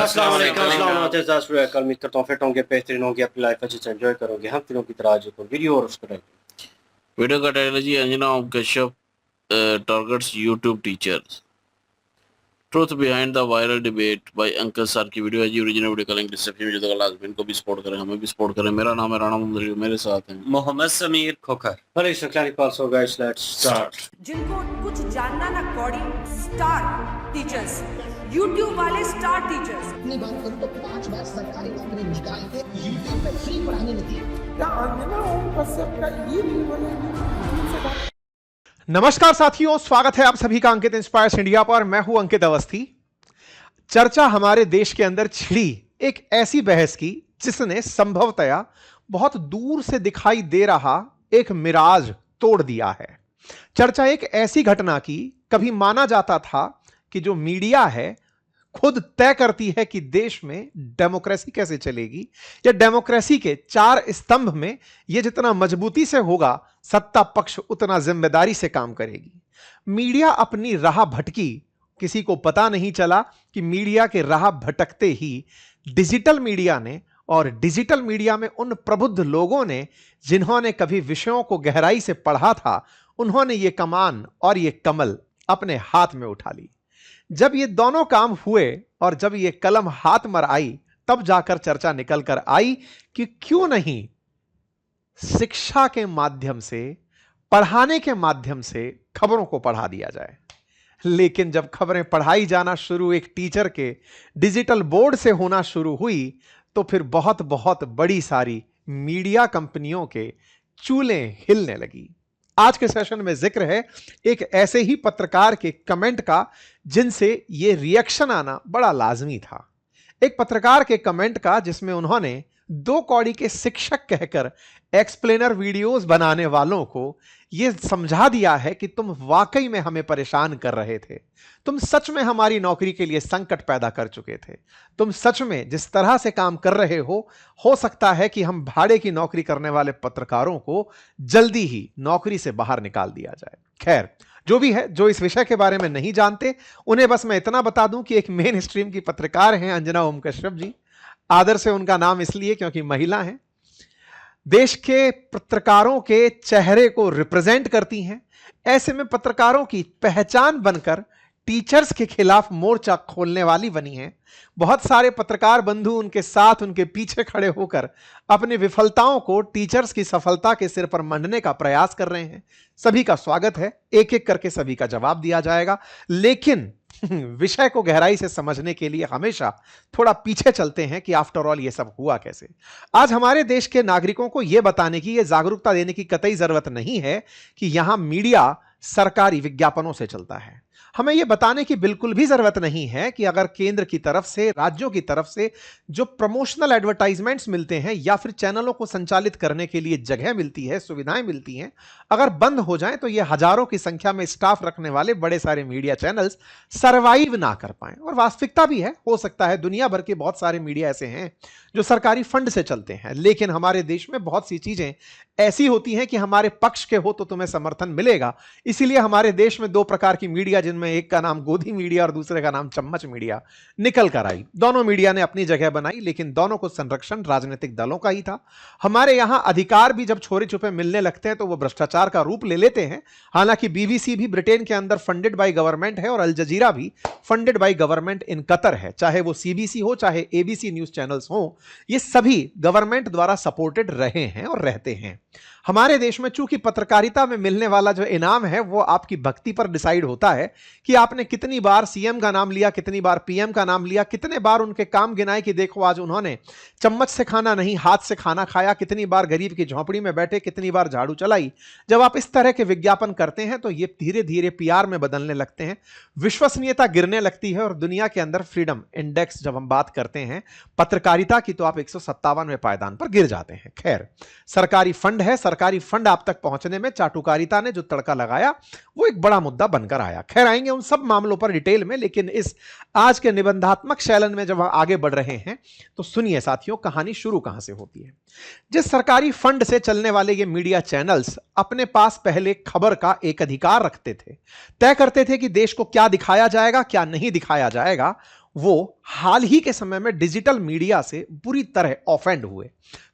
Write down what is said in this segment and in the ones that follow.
अस्सलाम वालेकुम। कल उम्मीद करता हूँ फिट होंगे, बेहतरीन होंगे, अपनी लाइफ अच्छे से एंजॉय करोगे। हम तीनों की तरह आज एक और वीडियो और उसका वीडियो का टाइटल है जी Anjana Om Kashyap targets YouTube teachers, truth behind the viral debate by uncle sir की वीडियो है जी। ओरिजिनल वीडियो का लिंक डिस्क्रिप्शन में जो लाजमी इनको भी सपोर्ट करें, हमें भी सपोर्ट करें। मेरा नाम है राणा मुंदरी, मेरे साथ हैं मोहम्मद समीर खोखर। जिनको कुछ जानना ना कौड़ी, स्टार टीचर्स, यूट्यूब वाले स्टार टीचर्स। अपनी बात करूं तो 5 बार सरकारी नौकरी निकाल के यूट्यूब पे फ्री पढ़ाने लगी। क्या अंजना ओम कश्यप का ये लेवल है? नमस्कार साथियों, स्वागत है आप सभी का अंकित इंस्पायर्स इंडिया पर। मैं हूं अंकित अवस्थी। चर्चा हमारे देश के अंदर छिड़ी एक ऐसी बहस की जिसने संभवतया बहुत दूर से दिखाई दे रहा एक मिराज तोड़ दिया है। चर्चा एक ऐसी घटना की, कभी माना जाता था कि जो मीडिया है खुद तय करती है कि देश में डेमोक्रेसी कैसे चलेगी, या डेमोक्रेसी के 4 स्तंभ में यह जितना मजबूती से होगा, सत्ता पक्ष उतना जिम्मेदारी से काम करेगी। मीडिया अपनी राह भटकी, किसी को पता नहीं चला कि मीडिया के राह भटकते ही डिजिटल मीडिया ने, और डिजिटल मीडिया में उन प्रबुद्ध लोगों ने जिन्होंने कभी विषयों को गहराई से पढ़ा था, उन्होंने ये कमान और ये कमल अपने हाथ में उठा ली। जब ये दोनों काम हुए और जब ये कलम हाथ मर आई, तब जाकर चर्चा निकल कर आई कि क्यों नहीं शिक्षा के माध्यम से, पढ़ाने के माध्यम से खबरों को पढ़ा दिया जाए। लेकिन जब खबरें पढ़ाई जाना शुरू एक टीचर के डिजिटल बोर्ड से होना शुरू हुई, तो फिर बहुत बहुत बड़ी सारी मीडिया कंपनियों के चूल्हें हिलने लगी। आज के सेशन में जिक्र है एक ऐसे ही पत्रकार के कमेंट का जिनसे यह रिएक्शन आना बड़ा लाजमी था। एक पत्रकार के कमेंट का जिसमें उन्होंने 2 कौड़ी के शिक्षक कहकर एक्सप्लेनर वीडियोस बनाने वालों को यह समझा दिया है कि तुम वाकई में हमें परेशान कर रहे थे, तुम सच में हमारी नौकरी के लिए संकट पैदा कर चुके थे, तुम सच में जिस तरह से काम कर रहे हो सकता है कि हम भाड़े की नौकरी करने वाले पत्रकारों को जल्दी ही नौकरी से बाहर निकाल दिया जाए। खैर, जो भी है, जो इस विषय के बारे में नहीं जानते उन्हें बस मैं इतना बता दूं कि एक मेन स्ट्रीम की पत्रकार हैं अंजना ओम कश्यप जी। आदर से उनका नाम इसलिए क्योंकि महिला हैं, देश के पत्रकारों के चेहरे को रिप्रेजेंट करती हैं। ऐसे में पत्रकारों की पहचान बनकर टीचर्स के खिलाफ मोर्चा खोलने वाली बनी हैं। बहुत सारे पत्रकार बंधु उनके साथ, उनके पीछे खड़े होकर अपनी विफलताओं को टीचर्स की सफलता के सिर पर मंडने का प्रयास कर रहे हैं। सभी का स्वागत है, एक एक करके सभी का जवाब दिया जाएगा। लेकिन विषय को गहराई से समझने के लिए हमेशा थोड़ा पीछे चलते हैं कि आफ्टर ऑल ये सब हुआ कैसे। आज हमारे देश के नागरिकों को यह बताने की, यह जागरूकता देने की कतई जरूरत नहीं है कि यहां मीडिया सरकारी विज्ञापनों से चलता है। हमें यह बताने की बिल्कुल भी जरूरत नहीं है कि अगर केंद्र की तरफ से, राज्यों की तरफ से जो प्रमोशनल एडवर्टाइजमेंट्स मिलते हैं या फिर चैनलों को संचालित करने के लिए जगह मिलती है, सुविधाएं मिलती हैं, अगर बंद हो जाएं तो यह हजारों की संख्या में स्टाफ रखने वाले बड़े सारे मीडिया चैनल्स सरवाइव ना कर पाएं। और वास्तविकता भी है, हो सकता है दुनिया भर के बहुत सारे मीडिया ऐसे हैं जो सरकारी फंड से चलते हैं, लेकिन हमारे देश में बहुत सी चीजें ऐसी होती हैं कि हमारे पक्ष के हो तो तुम्हें समर्थन मिलेगा। इसीलिए हमारे देश में 2 प्रकार की मीडिया, जिनमें एक का नाम गोदी मीडिया और दूसरे का नाम चम्मच मीडिया, निकल कर आई। दोनों मीडिया ने अपनी जगह बनाई, लेकिन दोनों को संरक्षण राजनीतिक दलों का ही था। हमारे यहां अधिकार भी जब छोरे छुपे मिलने लगते हैं तो वो भ्रष्टाचार का रूप ले लेते हैं। हालांकि बीबीसी भी ब्रिटेन के अंदर फंडेड बाय गवर्नमेंट है और अल जजीरा भी funded by government in Qatar है। चाहे वो सीबीसी हो, चाहे एबीसी न्यूज चैनल्स हो, ये सभी गवर्नमेंट द्वारा सपोर्टेड रहे हैं और रहते हैं। हमारे देश में चूंकि पत्रकारिता में मिलने वाला जो इनाम है वो आपकी भक्ति पर डिसाइड होता है कि आपने कितनी बार सीएम का नाम लिया, कितनी बार पीएम का नाम लिया, कितने बार उनके काम गिनाए कि देखो आज उन्होंने चम्मच से खाना नहीं हाथ से खाना खाया, कितनी बार गरीब की झोंपड़ी में बैठे, कितनी बार झाड़ू चलाई। जब आप इस तरह के विज्ञापन करते हैं तो ये धीरे धीरे पीआर में बदलने लगते हैं, विश्वसनीयता गिरने लगती है। और दुनिया के अंदर फ्रीडम इंडेक्स जब हम बात करते हैं पत्रकारिता की, तो आप 157वें पायदान पर गिर जाते हैं। खैर, सरकारी फंड है, सरकारी फंड आप तक पहुंचने में चाटुकारिता ने जो तड़का लगाया वो एक बड़ा मुद्दा बनकर आया। खैर, आएंगे उन सब मामलों पर डिटेल में, लेकिन इस आज के निबंधात्मक शैलन में जब हम आगे बढ़ रहे हैं तो सुनिए साथियों, कहानी शुरू कहां से होती है। जिस सरकारी फंड से चलने वाले ये मीडिया चैनल्स अपने पास पहले खबर का एक अधिकार रखते थे, तय करते थे कि देश को क्या दिखाया जाएगा, क्या नहीं दिखाया जाएगा, वो हाल ही के समय में डिजिटल मीडिया से बुरी तरह ऑफेंड हुए।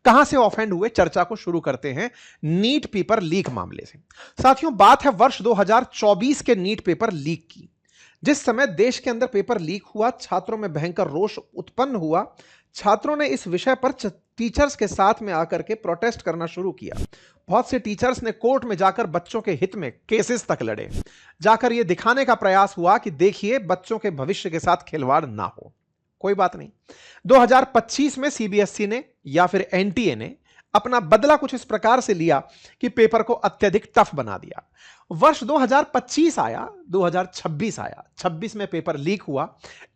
कहां से ऑफेंड हुए, चर्चा को शुरू करते हैं नीट पेपर लीक मामले से। साथियों, बात है वर्ष 2024 के नीट पेपर लीक की। जिस समय देश के अंदर पेपर लीक हुआ, छात्रों में भयंकर रोष उत्पन्न हुआ। छात्रों ने इस विषय पर टीचर्स के साथ में आकर के प्रोटेस्ट करना शुरू किया। बहुत से टीचर्स ने कोर्ट में जाकर बच्चों के हित में केसेस तक लड़े। जाकर यह दिखाने का प्रयास हुआ कि देखिए, बच्चों के भविष्य के साथ खिलवाड़ ना हो। कोई बात नहीं, 2025 में सीबीएसई ने या फिर एनटीए ने अपना बदला कुछ इस प्रकार से लिया कि पेपर को अत्यधिक टफ बना दिया। वर्ष 2025 आया, 2026 आया, 26 में पेपर लीक हुआ।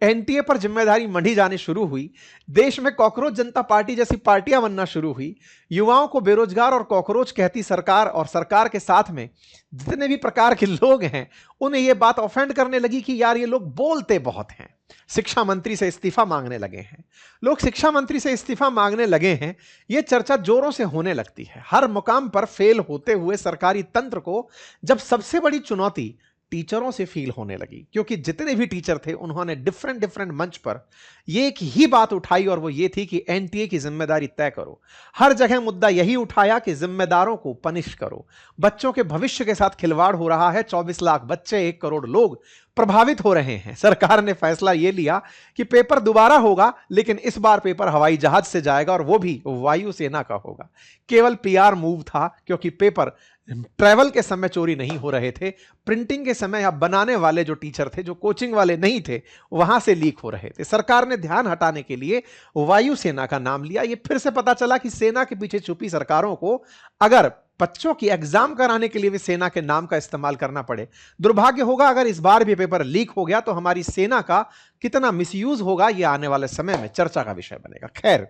एनटीए पर जिम्मेदारी मंडी जाने शुरू हुई। देश में कॉकरोच जनता पार्टी जैसी पार्टियां बनना शुरू हुई। युवाओं को बेरोजगार और कॉकरोच कहती सरकार, और सरकार के साथ में जितने भी प्रकार के लोग हैं उन्हें यह बात ऑफेंड करने लगी कि यार ये लोग बोलते बहुत हैं। शिक्षा मंत्री से इस्तीफा मांगने लगे हैं लोग, शिक्षा मंत्री से इस्तीफा मांगने लगे हैं। यह चर्चा जोरों से होने लगती है। हर मुकाम पर फेल होते हुए सरकारी तंत्र को जब सबसे बड़ी चुनौती टीचरों से फील होने लगी, क्योंकि जितने भी टीचर थे उन्होंने डिफरेंट मंच पर ये एक ही बात उठाई, और वो ये थी कि एनटीए की जिम्मेदारी तय करो। हर जगह मुद्दा यही उठाया कि जिम्मेदारों को पनिश करो। बच्चों के भविष्य के साथ खिलवाड़ हो रहा है। 24 लाख बच्चे, 1 करोड़ लोग प्रभावित हो रहे हैं। सरकार ने फैसला यह लिया कि पेपर दोबारा होगा, लेकिन इस बार पेपर हवाई जहाज से जाएगा और वो भी वायुसेना का होगा। केवल पीआर मूव था, क्योंकि पेपर ट्रैवल के समय चोरी नहीं हो रहे थे। प्रिंटिंग के समय या बनाने वाले जो टीचर थे, जो कोचिंग वाले नहीं थे, वहां से लीक हो रहे थे। सरकार ने ध्यान हटाने के लिए वायुसेना का नाम लिया। यह फिर से पता चला कि सेना के पीछे छुपी सरकारों को अगर बच्चों की एग्जाम कराने के लिए भी सेना के नाम का इस्तेमाल करना पड़े। दुर्भाग्य होगा अगर इस बार भी पेपर लीक हो गया तो हमारी सेना का कितना मिसयूज होगा, यह आने वाले समय में चर्चा का विषय बनेगा। खैर,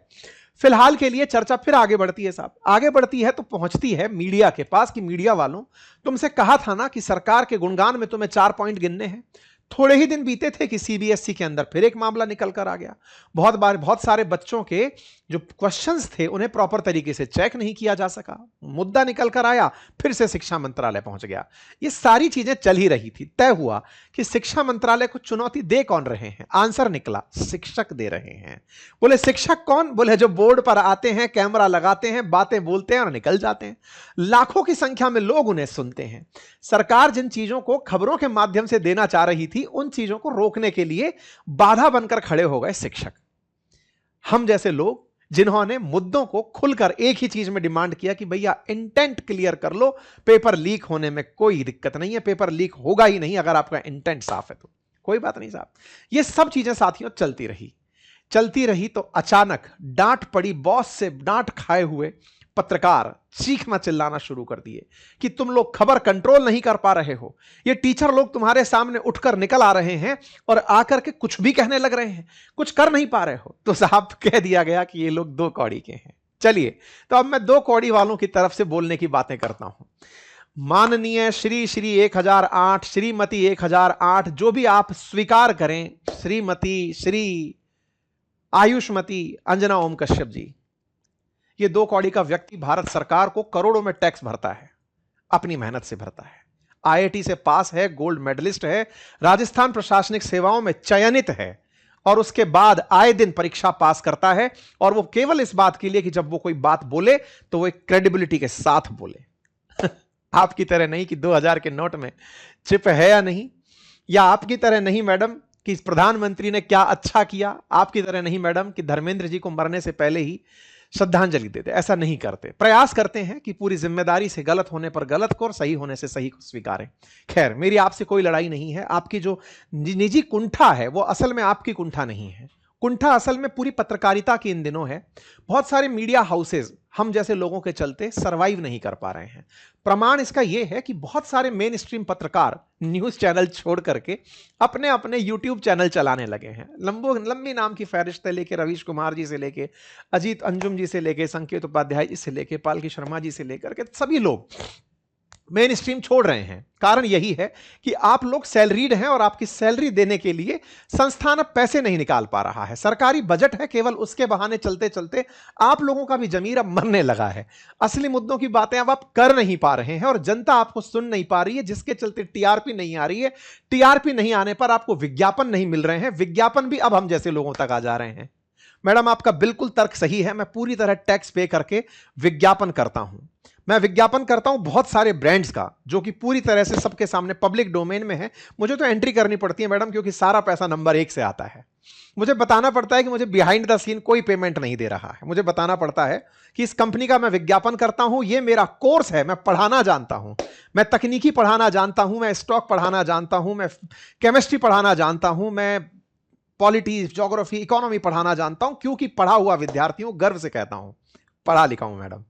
फिलहाल के लिए चर्चा फिर आगे बढ़ती है साहब। आगे बढ़ती है तो पहुंचती है मीडिया के पास कि मीडिया वालों, तुमसे कहा था ना कि सरकार के गुणगान में तुम्हें 4 पॉइंट गिनने हैं। थोड़े ही दिन बीते थे कि सीबीएसई के अंदर फिर एक मामला निकल कर आ गया। बहुत सारे बच्चों के जो क्वेश्चंस थे उन्हें प्रॉपर तरीके से चेक नहीं किया जा सका। मुद्दा निकल कर आया, फिर से शिक्षा मंत्रालय पहुंच गया। ये सारी चीजें चल ही रही थी। तय हुआ कि शिक्षा मंत्रालय को चुनौती दे कौन रहे हैं? आंसर निकला, शिक्षक दे रहे हैं। बोले शिक्षक कौन? बोले जो बोर्ड पर आते हैं, कैमरा लगाते हैं, बातें बोलते हैं और निकल जाते हैं। लाखों की संख्या में लोग उन्हें सुनते हैं। सरकार जिन चीजों को खबरों के माध्यम से देना चाह रही थी, उन चीजों को रोकने के लिए बाधा बनकर खड़े हो गए शिक्षक। हम जैसे लोग जिन्होंने मुद्दों को खुलकर एक ही चीज में डिमांड किया कि भैया इंटेंट क्लियर कर लो, पेपर लीक होने में कोई दिक्कत नहीं है, पेपर लीक होगा ही नहीं अगर आपका इंटेंट साफ है तो। कोई बात नहीं साहब। ये सब चीजें साथियों चलती रही तो अचानक डांट पड़ी। बॉस से डांट खाए हुए पत्रकार चीखना चिल्लाना शुरू कर दिए कि तुम लोग खबर कंट्रोल नहीं कर पा रहे हो। ये टीचर लोग तुम्हारे सामने उठकर निकल आ रहे हैं और आकर के कुछ भी कहने लग रहे हैं, कुछ कर नहीं पा रहे हो। तो साहब कह दिया गया कि ये लोग 2 कौड़ी के हैं। चलिए, तो अब मैं 2 कौड़ी वालों की तरफ से बोलने की बातें करता हूं। माननीय श्री 1008, श्रीमती 1008, जो भी आप स्वीकार करें, श्रीमती, श्री आयुष्मती अंजना ओम कश्यप जी, ये 2 कौड़ी का व्यक्ति भारत सरकार को करोड़ों में टैक्स भरता है, अपनी मेहनत से भरता है। आईआईटी से पास है, गोल्ड मेडलिस्ट है, राजस्थान प्रशासनिक सेवाओं में चयनित है, और उसके बाद आए दिन परीक्षा पास करता है। और वो केवल इस बात के लिए कि जब वो कोई बात बोले तो वो एक क्रेडिबिलिटी के साथ बोले। आपकी तरह नहीं कि 2000 के नोट में चिप है या नहीं, या आपकी तरह नहीं मैडम कि प्रधानमंत्री ने क्या अच्छा किया, आपकी तरह नहीं मैडम कि धर्मेंद्र जी को मरने से पहले ही श्रद्धांजलि देते। ऐसा नहीं करते। प्रयास करते हैं कि पूरी जिम्मेदारी से गलत होने पर गलत को और सही होने से सही को स्वीकारें। खैर, मेरी आपसे कोई लड़ाई नहीं है। आपकी जो निजी कुंठा है वो असल में आपकी कुंठा नहीं है। कुंठा असल में पूरी पत्रकारिता की इन दिनों है। बहुत सारे मीडिया हाउसेज हम जैसे लोगों के चलते सरवाइव नहीं कर पा रहे हैं। प्रमाण इसका यह है कि बहुत सारे मेन स्ट्रीम पत्रकार न्यूज चैनल छोड़ करके अपने अपने यूट्यूब चैनल चलाने लगे हैं। लंबी नाम की फहरिस्त लेके रवीश कुमार जी से लेके अजीत अंजुम जी से लेके संकेत उपाध्याय जी से लेके पालकी शर्मा जी से लेकर के सभी लोग मेन स्ट्रीम छोड़ रहे हैं। कारण यही है कि आप लोग सैलरीड हैं और आपकी सैलरी देने के लिए संस्थान अब पैसे नहीं निकाल पा रहा है। सरकारी बजट है, केवल उसके बहाने चलते चलते आप लोगों का भी जमीर अब मरने लगा है। असली मुद्दों की बातें अब आप कर नहीं पा रहे हैं और जनता आपको सुन नहीं पा रही है, जिसके चलते टीआरपी नहीं आ रही है। टीआरपी नहीं आने पर आपको विज्ञापन नहीं मिल रहे हैं, विज्ञापन भी अब हम जैसे लोगों तक आ जा रहे हैं। मैडम, आपका बिल्कुल तर्क सही है। मैं पूरी तरह टैक्स पे करके विज्ञापन करता हूं। मैं विज्ञापन करता हूं बहुत सारे ब्रांड्स का, जो कि पूरी तरह से सबके सामने पब्लिक डोमेन में है। मुझे तो एंट्री करनी पड़ती है मैडम, क्योंकि सारा पैसा नंबर 1 से आता है। मुझे बताना पड़ता है कि मुझे बिहाइंड द सीन कोई पेमेंट नहीं दे रहा है। मुझे बताना पड़ता है कि इस कंपनी का मैं विज्ञापन करता हूं, ये मेरा कोर्स है, मैं पढ़ाना जानता हूं, मैं तकनीकी पढ़ाना जानता हूं, मैं स्टॉक पढ़ाना जानता हूं, मैं केमिस्ट्री पढ़ाना जानता हूं, मैं पॉलिटी, ज्योग्राफी, इकोनॉमी पढ़ाना जानता हूं, क्योंकि पढ़ा हुआ विद्यार्थी हूं, गर्व से कहता हूं, पढ़ा लिखा हूं मैडम।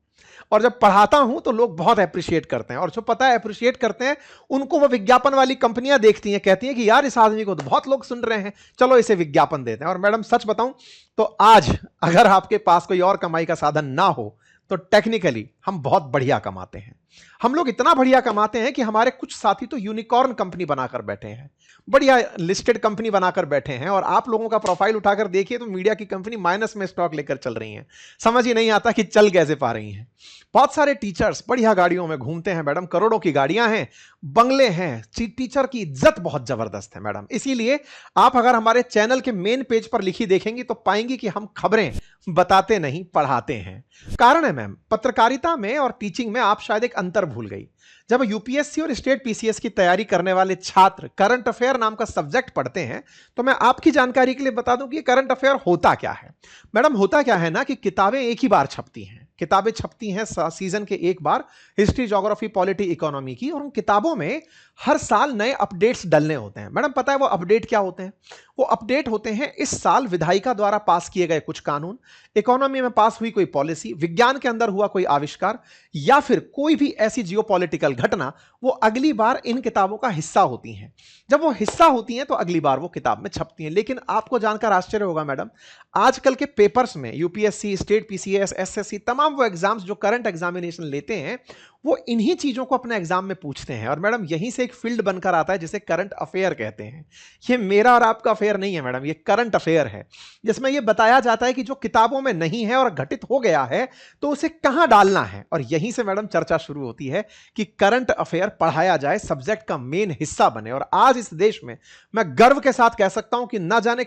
और जब पढ़ाता हूं तो लोग बहुत अप्रिशिएट करते हैं, और जो पता है अप्रिशिएट करते हैं उनको वो विज्ञापन वाली कंपनियां देखती हैं, कहती हैं कि यार इस आदमी को तो बहुत लोग सुन रहे हैं, चलो इसे विज्ञापन देते हैं। और मैडम सच बताऊं तो आज अगर आपके पास कोई और कमाई का साधन ना हो तो टेक्निकली हम बहुत बढ़िया कमाते हैं। हम लोग इतना बढ़िया कमाते हैं कि हमारे कुछ साथी तो यूनिकॉर्न कंपनी बनाकर बैठे हैं, बढ़िया लिस्टेड कंपनी बनाकर बैठे हैं। और आप लोगों का प्रोफाइल उठाकर देखिए तो मीडिया की कंपनी माइनस में स्टॉक लेकर चल रही हैं। समझ ही नहीं आता कि चल कैसे पा रही हैं। बहुत सारे टीचर्स बढ़िया गाड़ियों में घूमते हैं मैडम, करोड़ों की गाड़ियां हैं, बंगले हैं। टीचर की इज्जत बहुत जबरदस्त है मैडम। इसीलिए आप अगर हमारे चैनल के मेन पेज पर लिखी देखेंगी तो पाएंगी कि हम खबरें बताते नहीं, पढ़ाते हैं। कारण है मैम, पत्रकारिता में और टीचिंग में आप शायद एक अंतर भूल गई। जब यूपीएससी और स्टेट पीसीएस की तैयारी करने वाले छात्र करंट अफेयर नाम का सब्जेक्ट पढ़ते हैं, तो मैं आपकी जानकारी के लिए बता दूं कि करंट अफेयर होता क्या है। मैडम होता क्या है ना कि किताबें एक ही बार छपती हैं, किताबें छपती हैं सीजन के एक बार, हिस्ट्री, ज्योग्राफी, पॉलिटी, इकोनॉमी की। और उन किताबों में हर साल नए अपडेट्स डलने होते हैं। मैडम पता है वो अपडेट क्या होते हैं? वो अपडेट होते हैं इस साल विधायिका द्वारा पास किए गए कुछ कानून, इकोनॉमी में पास हुई कोई पॉलिसी, विज्ञान के अंदर हुआ कोई आविष्कार, या फिर कोई भी ऐसी जियोपॉलिटिकल घटना, वो अगली बार इन किताबों का हिस्सा होती हैं। जब वो हिस्सा होती हैं तो अगली बार वो किताब में छपती हैं। लेकिन आपको जानकर आश्चर्य होगा मैडम, आजकल के पेपर्स में यूपीएससी, स्टेट पीसीएस, एसएससी, तमाम वो एग्जाम्स जो करंट एग्जामिनेशन लेते हैं, वो इन्हीं चीजों को अपने एग्जाम में पूछते हैं। और मैडम यहीं से एक फील्ड बनकर आता है जिसे करंट अफेयर कहते हैं। ये मेरा और आपका अफेयर नहीं है मैडम, ये करंट अफेयर है, जिसमें ये बताया जाता है कि जो किताबों में नहीं है और घटित हो गया है तो उसे कहां डालना है। और यहीं से मैडम चर्चा शुरू होती है कि करंट अफेयर पढ़ाया जाए, सब्जेक्ट का मेन हिस्सा बने। और आज इस देश में मैं गर्व के साथ कह सकता हूं कि ना जाने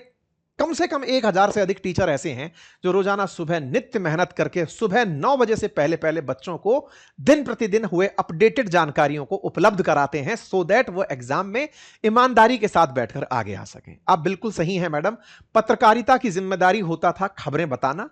कम से कम 1000 से अधिक टीचर ऐसे हैं जो रोजाना सुबह नित्य मेहनत करके सुबह 9 बजे से पहले पहले बच्चों को दिन प्रतिदिन हुए अपडेटेड जानकारियों को उपलब्ध कराते हैं, सो दैट वो एग्जाम में ईमानदारी के साथ बैठकर आगे आ सकें। आप बिल्कुल सही हैं मैडम, पत्रकारिता की जिम्मेदारी होता था खबरें बताना,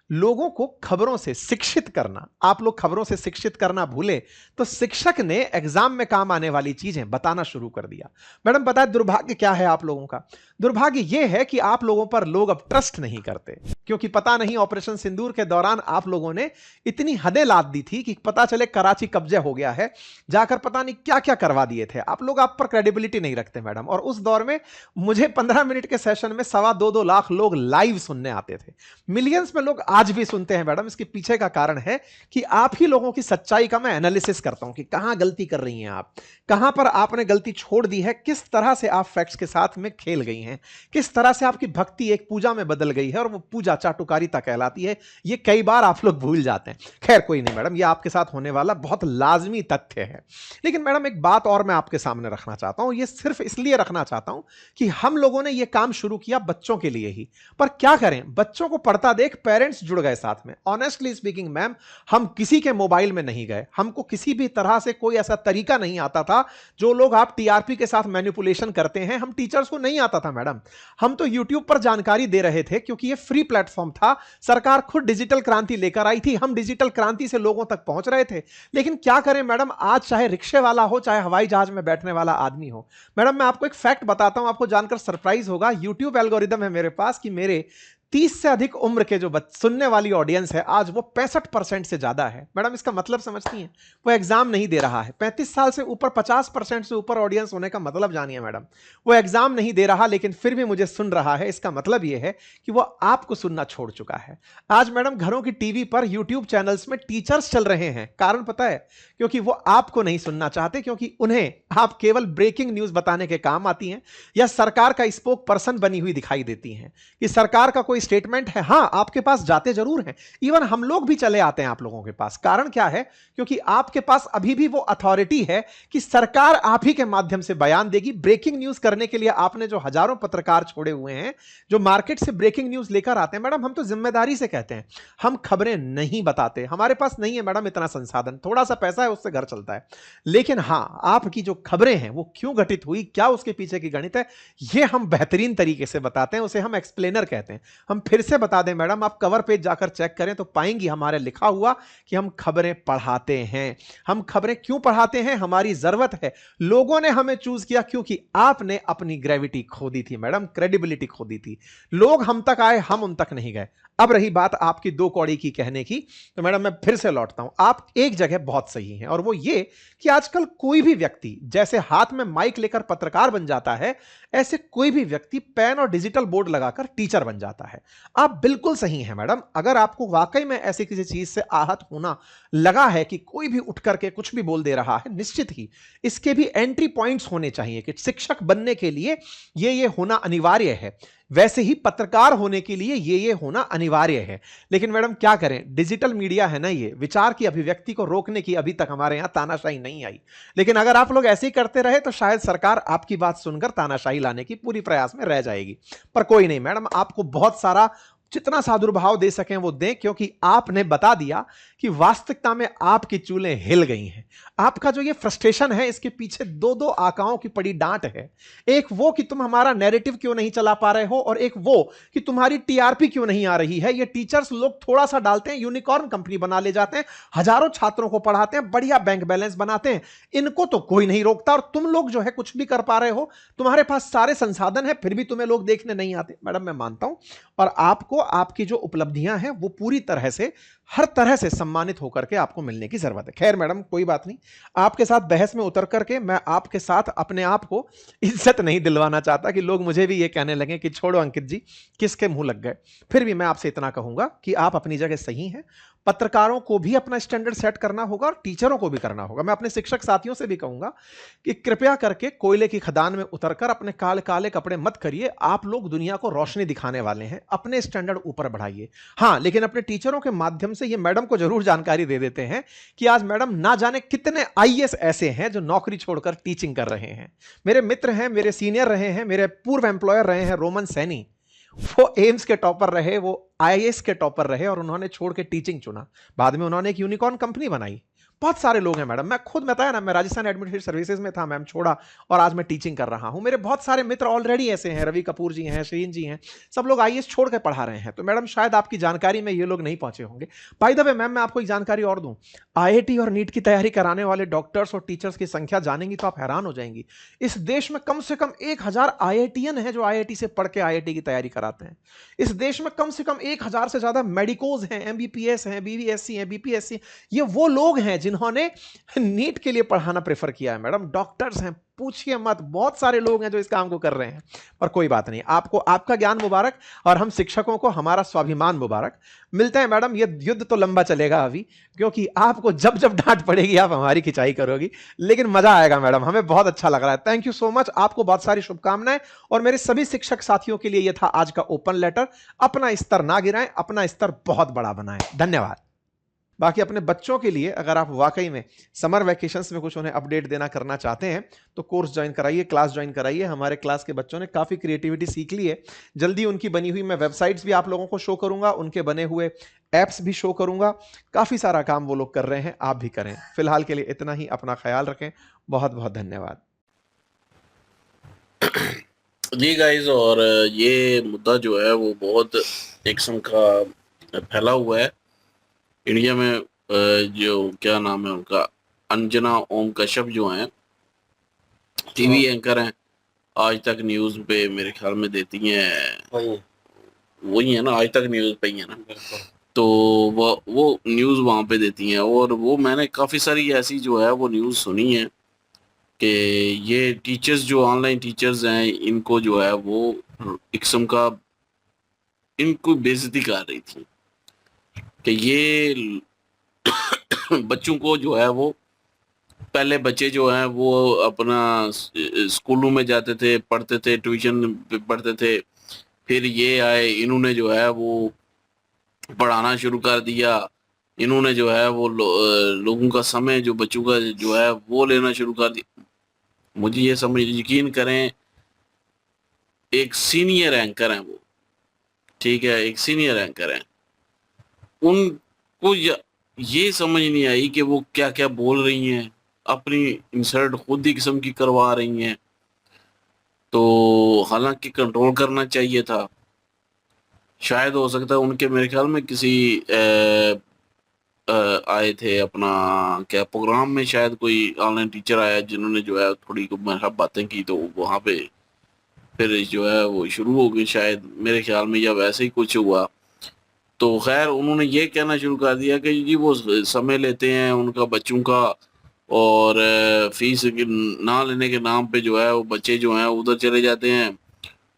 लोगों को खबरों से शिक्षित करना। आप लोग खबरों से शिक्षित करना भूले तो शिक्षक ने एग्जाम में काम आने वाली चीजें बताना शुरू कर दिया। मैडम पता है दुर्भाग्य क्या है आप लोगों का? दुर्भाग्य यह है कि आप लोगों पर लोग अब ट्रस्ट नहीं करते, क्योंकि पता नहीं ऑपरेशन सिंदूर के दौरान आप लोगों ने इतनी हदें लाद दी थी कि पता चले कराची कब्जे हो गया है, जाकर पता नहीं क्या क्या करवा दिए थे। आप लोग आप पर क्रेडिबिलिटी नहीं रखते मैडम। और उस दौर में मुझे 15 मिनट के सेशन में 2.25 लाख लोग लाइव सुनने आते थे, मिलियंस में लोग आज भी सुनते हैं मैडम। इसके पीछे का कारण है कि आप ही लोगों की सच्चाई का मैं एनालिसिस करता हूं कि कहां गलती कर रही हैं आप, कहां पर आपने गलती छोड़ दी है, किस तरह से आप फैक्ट्स के साथ में खेल गई हैं, किस तरह से आपकी भक्ति एक पूजा में बदल गई है और वो पूजा चाटुकारिता कहलाती है। ये कई बार आप लोग भूल जाते हैं। खैर कोई नहीं मैडम, ये आपके साथ होने वाला बहुत लाजमी तथ्य है। लेकिन मैडम एक बात और मैं आपके सामने रखना चाहता हूं, ये सिर्फ इसलिए रखना चाहता हूं कि हम लोगों ने ये काम शुरू किया बच्चों के लिए ही, पर क्या करें, बच्चों को पढ़ता देख पेरेंट्स जुड़ गए साथ में। ऑनेस्टली स्पीकिंग मैम, हम किसी के मोबाइल में नहीं गए, हमको किसी भी तरह से कोई ऐसा तरीका नहीं आता था जो लोग आप टीआरपी के साथ मैनिपुलेशन करते हैं, हम टीचर्स को नहीं आता था मैडम। हम तो यूट्यूब पर जानकारी दे रहे थे क्योंकि ये फ्री प्लेटफॉर्म था, सरकार खुद डिजिटल क्रांति लेकर आई थी, हम डिजिटल क्रांति से लोगों तक पहुंच रहे थे। लेकिन क्या करें मैडम, आज चाहे रिक्शे वाला हो, चाहे हवाई जहाज में बैठने वाला आदमी हो। मैडम मैं आपको एक फैक्ट बताता हूं, आपको जानकर सरप्राइज होगा। यूट्यूब एल्गोरिदम है मेरे पास कि मेरे 30 से अधिक उम्र के जो सुनने वाली ऑडियंस है आज वो 65% से ज्यादा है। मैडम इसका मतलब समझती हैं? वो एग्जाम नहीं दे रहा है। 35 साल से ऊपर 50% से ऊपर ऑडियंस होने का मतलब जानिए मैडम। वो एग्जाम नहीं दे रहा लेकिन फिर भी मुझे सुन रहा है। इसका मतलब यह है कि वो आपको सुनना छोड़ चुका है। आज मैडम घरों की टीवी पर यूट्यूब चैनल्स में टीचर्स चल रहे हैं। कारण पता है? क्योंकि वो आपको नहीं सुनना चाहते, क्योंकि उन्हें आप केवल ब्रेकिंग न्यूज बताने के काम आती हैं या सरकार का स्पोक पर्सन बनी हुई दिखाई देती हैं कि सरकार का कोई स्टेटमेंट है, हां आपके पास जाते जरूर हैं। इवन हम लोग भी चले आते हैं आप लोगों के पास। कारण क्या है? क्योंकि आपके पास अभी भी वो अथॉरिटी है कि सरकार आप ही के माध्यम से बयान देगी। ब्रेकिंग न्यूज करने के लिए आपने जो हजारों पत्रकार छोड़े हुए हैं जो मार्केट से ब्रेकिंग न्यूज लेकर आते हैं, मैडम हम तो जिम्मेदारी से कहते हैं हम खबरें नहीं बताते। हमारे पास नहीं है मैडम इतना संसाधन, थोड़ा सा पैसा है उससे घर चलता है। लेकिन हां आपकी जो खबरें हैं वो क्यों घटित हुई, क्या उसके पीछे की गणित है, ये हम बेहतरीन तरीके से बताते हैं। उसे हम एक्सप्लेनर कहते हैं। हम फिर से बता दें मैडम, आप कवर पेज जाकर चेक करें तो पाएंगी हमारे लिखा हुआ कि हम खबरें पढ़ाते हैं। हम खबरें क्यों पढ़ाते हैं? हमारी जरूरत है। लोगों ने हमें चूज किया क्योंकि आपने अपनी ग्रेविटी खो दी थी मैडम, क्रेडिबिलिटी खो दी थी। लोग हम तक आए, हम उन तक नहीं गए। अब रही बात आपकी दो कौड़ी की कहने की, तो मैडम मैं फिर से लौटता हूं। आप एक जगह बहुत सही हैं और वो ये कि आजकल कोई भी व्यक्ति जैसे हाथ में माइक लेकर पत्रकार बन जाता है, ऐसे कोई भी व्यक्ति पेन और डिजिटल बोर्ड लगाकर टीचर बन जाता है। आप बिल्कुल सही हैं मैडम। अगर आपको वाकई में ऐसी किसी चीज से आहत होना लगा है कि कोई भी उठ करके कुछ भी बोल दे रहा है, निश्चित ही इसके भी एंट्री पॉइंट्स होने चाहिए कि शिक्षक बनने के लिए ये होना अनिवार्य है, वैसे ही पत्रकार होने के लिए ये होना अनिवार्य है। लेकिन मैडम क्या करें, डिजिटल मीडिया है ना, ये विचार की अभिव्यक्ति को रोकने की अभी तक हमारे यहां तानाशाही नहीं आई। लेकिन अगर आप लोग ऐसे ही करते रहे तो शायद सरकार आपकी बात सुनकर तानाशाही लाने की पूरी प्रयास में रह जाएगी। पर कोई नहीं मैडम, आपको बहुत सारा जितना सादुर्भाव दे सकें वो दें, क्योंकि आपने बता दिया कि वास्तविकता में आपकी चूलें हिल गई हैं। आपका जो ये फ्रस्ट्रेशन है इसके पीछे दो दो आकाओं की पड़ी डांट है। एक वो कि तुम हमारा नैरेटिव क्यों नहीं चला पा रहे हो, और एक वो कि तुम्हारी टीआरपी क्यों नहीं आ रही है। ये टीचर्स लोग थोड़ा सा डालते हैं, यूनिकॉर्न कंपनी बना ले जाते हैं, हजारों छात्रों को पढ़ाते हैं, बढ़िया बैंक बैलेंस बनाते हैं। इनको तो कोई नहीं रोकता और तुम लोग जो है कुछ भी कर पा रहे हो, तुम्हारे पास सारे संसाधन है, फिर भी तुम्हें लोग देखने नहीं आते। मैडम मैं मानता हूं, और आपको आपकी जो उपलब्धियां हैं वो पूरी तरह से हर तरह से सम्मानित होकर के आपको मिलने की जरूरत है। खैर मैडम कोई बात नहीं, आपके साथ बहस में उतर करके मैं आपके साथ अपने आप को इज्जत नहीं दिलवाना चाहता कि लोग मुझे भी ये कहने लगे कि छोड़ो अंकित जी किसके मुंह लग गए। फिर भी मैं आपसे इतना कहूंगा कि आप अपनी जगह सही हैं। पत्रकारों को भी अपना स्टैंडर्ड सेट करना होगा और टीचरों को भी करना होगा। मैं अपने शिक्षक साथियों से भी कहूंगा कि कृपया करके कोयले की खदान में उतरकर अपने काले काले कपड़े मत करिए। आप लोग दुनिया को रोशनी दिखाने वाले हैं, अपने स्टैंडर्ड ऊपर बढ़ाइए। हाँ, लेकिन अपने टीचरों के माध्यम से ये मैडम को जरूर जानकारी दे देते हैं कि आज मैडम ना जाने कितने आईएएस ऐसे हैं जो नौकरी छोड़कर टीचिंग कर रहे हैं। मेरे मित्र हैं, मेरे सीनियर रहे हैं, मेरे पूर्व एम्प्लॉयर रहे हैं रोमन सैनी। वो एम्स के टॉपर रहे, वो आईएएस के टॉपर रहे और उन्होंने छोड़ के टीचिंग चुना। बाद में उन्होंने एक यूनिकॉर्न कंपनी बनाई। बहुत सारे लोग हैं मैडम, मैं खुद बताया ना, मैं राजस्थान एडमिनिस्ट्रेटिव सर्विसेज में था, मैम छोड़ा और आज मैं टीचिंग कर रहा हूं। मेरे बहुत सारे मित्र ऑलरेडी ऐसे हैं, रवि कपूर जी हैं, श्रीन जी हैं, सब लोग आईएएस छोड़ के पढ़ा रहे हैं। तो मैडम शायद आपकी जानकारी में ये लोग नहीं पहुंचे होंगे। बाय द वे मैम मैं आपको एक जानकारी और दूं, आईआईटी और नीट की तैयारी कराने वाले डॉक्टर्स और टीचर्स की संख्या जानेंगी तो आप हैरान हो जाएंगी। इस देश में कम से कम 1000 आईआईटीएन है जो आईआईटी से पढ़ के आईआईटी की तैयारी कराते हैं। इस देश में कम से कम 1000 से ज्यादा मेडिकोज हैं, एमबीपीएस हैं, बीवीएससी हैं, बीपीएससी। ये वो लोग हैं जिन्होंने नीट के लिए पढ़ाना प्रेफर किया है। मैडम डॉक्टर्स हैं, पूछिए मत, बहुत सारे लोग हैं जो इस काम को कर रहे हैं। पर कोई बात नहीं, आपको आपका ज्ञान मुबारक और हम शिक्षकों को हमारा स्वाभिमान मुबारक। मिलते हैं मैडम, ये युद्ध तो लंबा चलेगा अभी, क्योंकि आपको जब जब डांट पड़ेगी आप हमारी खिंचाई करोगी, लेकिन मजा आएगा मैडम, हमें बहुत अच्छा लग रहा है। थैंक यू सो मच, आपको बहुत सारी शुभकामनाएं। और मेरे सभी शिक्षक साथियों के लिए यह था आज का ओपन लेटर। अपना स्तर ना गिराएं, अपना स्तर बहुत बड़ा बनाएं। धन्यवाद। बाकी अपने बच्चों के लिए अगर आप वाकई में समर वैकेशंस में कुछ उन्हें अपडेट देना करना चाहते हैं तो कोर्स ज्वाइन कराइए, क्लास ज्वाइन कराइए। हमारे क्लास के बच्चों ने काफ़ी क्रिएटिविटी सीख ली है। जल्दी उनकी बनी हुई मैं वेबसाइट्स भी आप लोगों को शो करूंगा, उनके बने हुए ऐप्स भी शो करूंगा। काफ़ी सारा काम वो लोग कर रहे हैं, आप भी करें। फिलहाल के लिए इतना ही, अपना ख्याल रखें। बहुत बहुत धन्यवाद जी गाइस। और ये मुद्दा जो है वो बहुत एक किस्म का फैला हुआ है इंडिया में। जो क्या नाम है उनका, अंजना ओम कश्यप जो हैं, टीवी एंकर हैं, आज तक न्यूज़ पे मेरे ख्याल में देती हैं वही है ना, आज तक न्यूज़ पे ही है ना, बिल्कुल। तो वो न्यूज़ वहाँ पे देती हैं। और वो मैंने काफ़ी सारी ऐसी जो है वो न्यूज़ सुनी है कि ये टीचर्स जो ऑनलाइन टीचर्स हैं, इनको जो है वो एक किस्म का इनको बेइज्जती कर रही थी कि ये बच्चों को जो है वो, पहले बच्चे जो हैं वो अपना स्कूलों में जाते थे, पढ़ते थे, ट्यूशन पे पढ़ते थे, फिर ये आए, इन्होंने जो है वो पढ़ाना शुरू कर दिया, इन्होंने जो है वो लोगों का समय जो बच्चों का जो है वो लेना शुरू कर दिया। मुझे ये समझ, यकीन करें, एक सीनियर एंकर हैं वो, ठीक है, एक सीनियर एंकर हैं, उनको ये समझ नहीं आई कि वो क्या क्या बोल रही हैं, अपनी इंसल्ट खुद ही किस्म की करवा रही हैं। तो हालांकि कंट्रोल करना चाहिए था। शायद हो सकता है उनके, मेरे ख्याल में किसी आए थे अपना क्या प्रोग्राम में, शायद कोई ऑनलाइन टीचर आया जिन्होंने जो है थोड़ी बातें की, तो वहाँ पे फिर जो है वो शुरू हो गई शायद, मेरे ख्याल में, या वैसे ही कुछ हुआ। तो खैर उन्होंने ये कहना शुरू कर दिया कि जी वो समय लेते हैं उनका बच्चों का, और फीस ना लेने के नाम पे जो है वो बच्चे जो हैं उधर चले जाते हैं।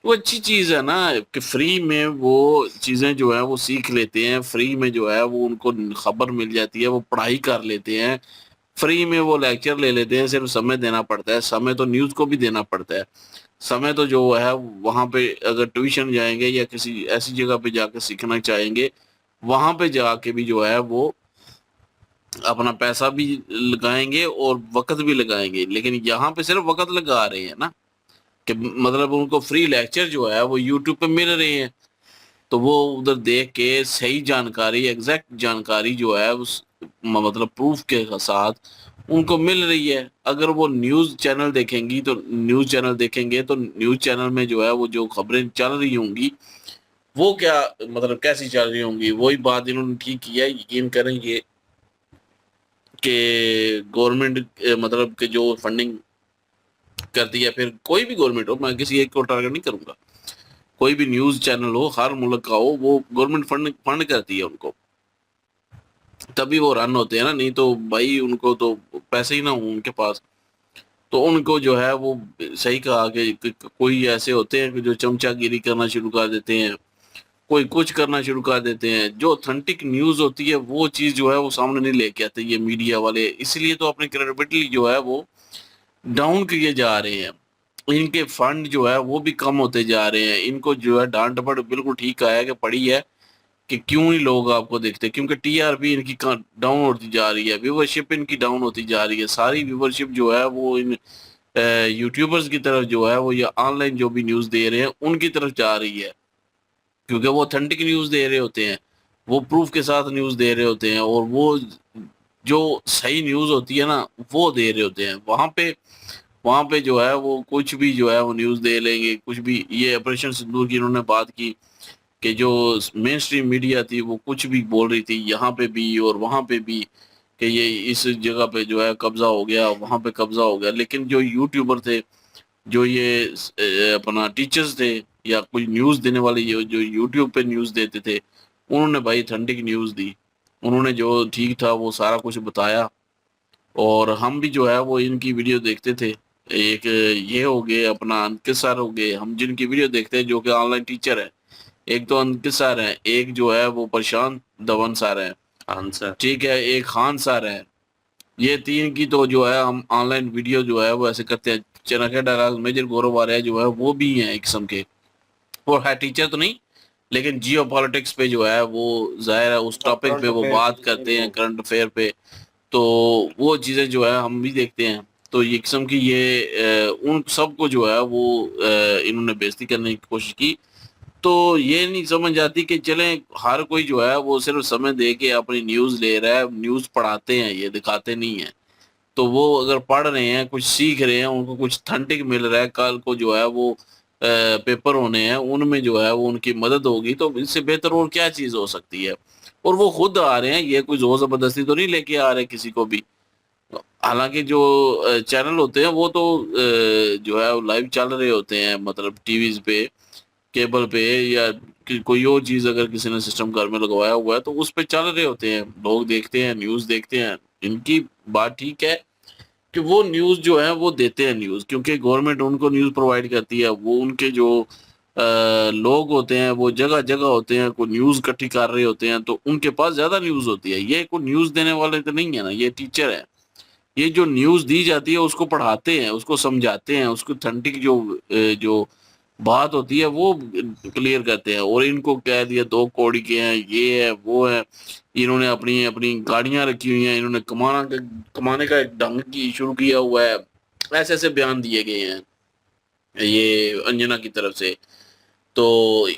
वो अच्छी चीज़ है ना कि फ्री में वो चीज़ें जो है वो सीख लेते हैं, फ्री में जो है वो उनको खबर मिल जाती है, वो पढ़ाई कर लेते हैं, फ्री में वो लेक्चर ले लेते हैं, सिर्फ समय देना पड़ता है। समय तो न्यूज़ को भी देना पड़ता है, समय तो जो है वहाँ पे अगर ट्यूशन जाएंगे या किसी ऐसी जगह पे जाकर सीखना चाहेंगे, वहाँ पे जाके भी जो है वो अपना पैसा भी लगाएंगे और वक्त भी लगाएंगे। लेकिन यहाँ पे सिर्फ वक्त लगा रहे हैं ना, कि मतलब उनको फ्री लेक्चर जो है वो यूट्यूब पे मिल रहे हैं, तो वो उधर देख के सही जानकारी, एग्जैक्ट जानकारी जो है उस मतलब प्रूफ के साथ उनको मिल रही है। अगर वो न्यूज़ चैनल देखेंगी तो न्यूज़ चैनल देखेंगे तो न्यूज़ चैनल में जो है वो जो खबरें चल रही होंगी वो क्या मतलब कैसी चल रही होंगी, वही बात इन्होंने ठीक किया है। यकीन करेंगे कि गवर्नमेंट मतलब कि जो फंडिंग करती है, फिर कोई भी गवर्नमेंट हो, मैं किसी एक को टारगेट नहीं करूंगा, कोई भी न्यूज़ चैनल हो, हर मुल्क का हो, वो गवर्नमेंट फंड करती है उनको, तभी वो रन होते हैं ना, नहीं तो भाई उनको तो पैसे ही ना हो उनके पास, तो उनको जो है वो सही कहा कि कोई ऐसे होते हैं कि जो चमचागिरी करना शुरू कर देते हैं, कोई कुछ करना शुरू कर देते हैं। जो ऑथेंटिक न्यूज़ होती है वो चीज़ जो है वो सामने नहीं लेके आते ये मीडिया वाले, इसलिए तो अपनी क्रेडिबिलिटी जो है वो डाउन किए जा रहे हैं। इनके फंड जो है वो भी कम होते जा रहे हैं। इनको जो है डांट डपट बिल्कुल ठीक आया कि पड़ी है कि क्यों नहीं लोग आपको देखते, क्योंकि टीआरपी इनकी डाउन होती जा रही है, व्यूवरशिप इनकी डाउन होती जा रही है। सारी व्यूवरशिप जो है वो इन यूट्यूबर्स की तरफ जो है वो, या ऑनलाइन जो भी न्यूज़ दे रहे हैं उनकी तरफ जा रही है, क्योंकि वो ऑथेंटिक न्यूज़ दे रहे होते हैं, वो प्रूफ के साथ न्यूज़ दे रहे होते हैं, और वो जो सही न्यूज़ होती है ना वो दे रहे होते हैं। वहाँ पे जो है वो कुछ भी जो है वो न्यूज़ दे लेंगे, कुछ भी। ये ऑपरेशन सिंदूर की इन्होंने बात की कि जो मेन स्ट्रीम मीडिया थी वो कुछ भी बोल रही थी, यहाँ पे भी और वहाँ पे भी, कि ये इस जगह पे जो है कब्जा हो गया, वहाँ पे कब्जा हो गया। लेकिन जो यूट्यूबर थे, जो ये अपना टीचर्स थे, या कोई न्यूज़ देने वाले जो यूट्यूब पे न्यूज़ देते थे, उन्होंने भाई ऑथेंटिक न्यूज़ दी, उन्होंने जो ठीक था वो सारा कुछ बताया। और हम भी जो है वो इनकी वीडियो देखते थे। एक ये हो गए अपना अंकित सर हो गए, हम जिनकी वीडियो देखते हैं जो कि ऑनलाइन टीचर है, एक तो अंकित सर है, एक जो है वो प्रशांत धवन सर है, आंसर ठीक है, एक खान सर है। ये तीन की तो जो है हम ऑनलाइन वीडियो जो है वो ऐसे करते हैं। चनाके डायलॉग मेजर गौरव आर्या जो है वो भी हैं एक किस्म के, वो है टीचर तो नहीं, लेकिन जियो पॉलिटिक्स पे जो है वो जाहिर है उस टॉपिक पे वो बात करते हैं, करंट अफेयर पे, तो वो चीज़ें जो है हम भी देखते हैं। तो ये किस्म की ये उन सबको जो है वो इन्होंने बेइज्जती करने की कोशिश की। तो ये नहीं समझ आती कि चलें हर कोई जो है वो सिर्फ समय दे के अपनी न्यूज़ ले रहा है, न्यूज़ पढ़ाते हैं, ये दिखाते नहीं हैं। तो वो अगर पढ़ रहे हैं, कुछ सीख रहे हैं, उनको कुछ ऑथेंटिक मिल रहा है, कल को जो है वो पेपर होने हैं, उनमें जो है वो उनकी मदद होगी, तो इससे बेहतर और क्या चीज़ हो सकती है। और वो खुद आ रहे हैं, ये कोई ज़ोर ज़बरदस्ती तो नहीं लेके आ रहे किसी को भी। हालांकि जो चैनल होते हैं वो तो जो है लाइव चल रहे होते हैं, मतलब टीवीज पे, केबल पे या कोई और चीज अगर किसी ने सिस्टम घर में लगवाया हुआ है तो उस पे चल रहे होते हैं, लोग देखते हैं, न्यूज देखते हैं। इनकी बात ठीक है कि वो न्यूज जो है वो देते हैं न्यूज, क्योंकि गवर्नमेंट उनको न्यूज प्रोवाइड करती है। वो उनके जो लोग होते हैं वो जगह जगह होते हैं, कोई न्यूज इकट्ठी कर रहे होते हैं, तो उनके पास ज्यादा न्यूज होती है। ये कोई न्यूज देने वाले तो नहीं है ना, ये टीचर है। ये जो न्यूज दी जाती है उसको पढ़ाते हैं, उसको समझाते हैं, उसको ऑथेंटिक जो बात होती है वो क्लियर करते हैं। और इनको कह दिया 2 कौड़ी के हैं, ये है वो है, इन्होंने अपनी अपनी गाड़ियां रखी हुई हैं, इन्होंने कमाने का एक ढंग की शुरू किया हुआ है। ऐसे ऐसे बयान दिए गए हैं ये अंजना की तरफ से। तो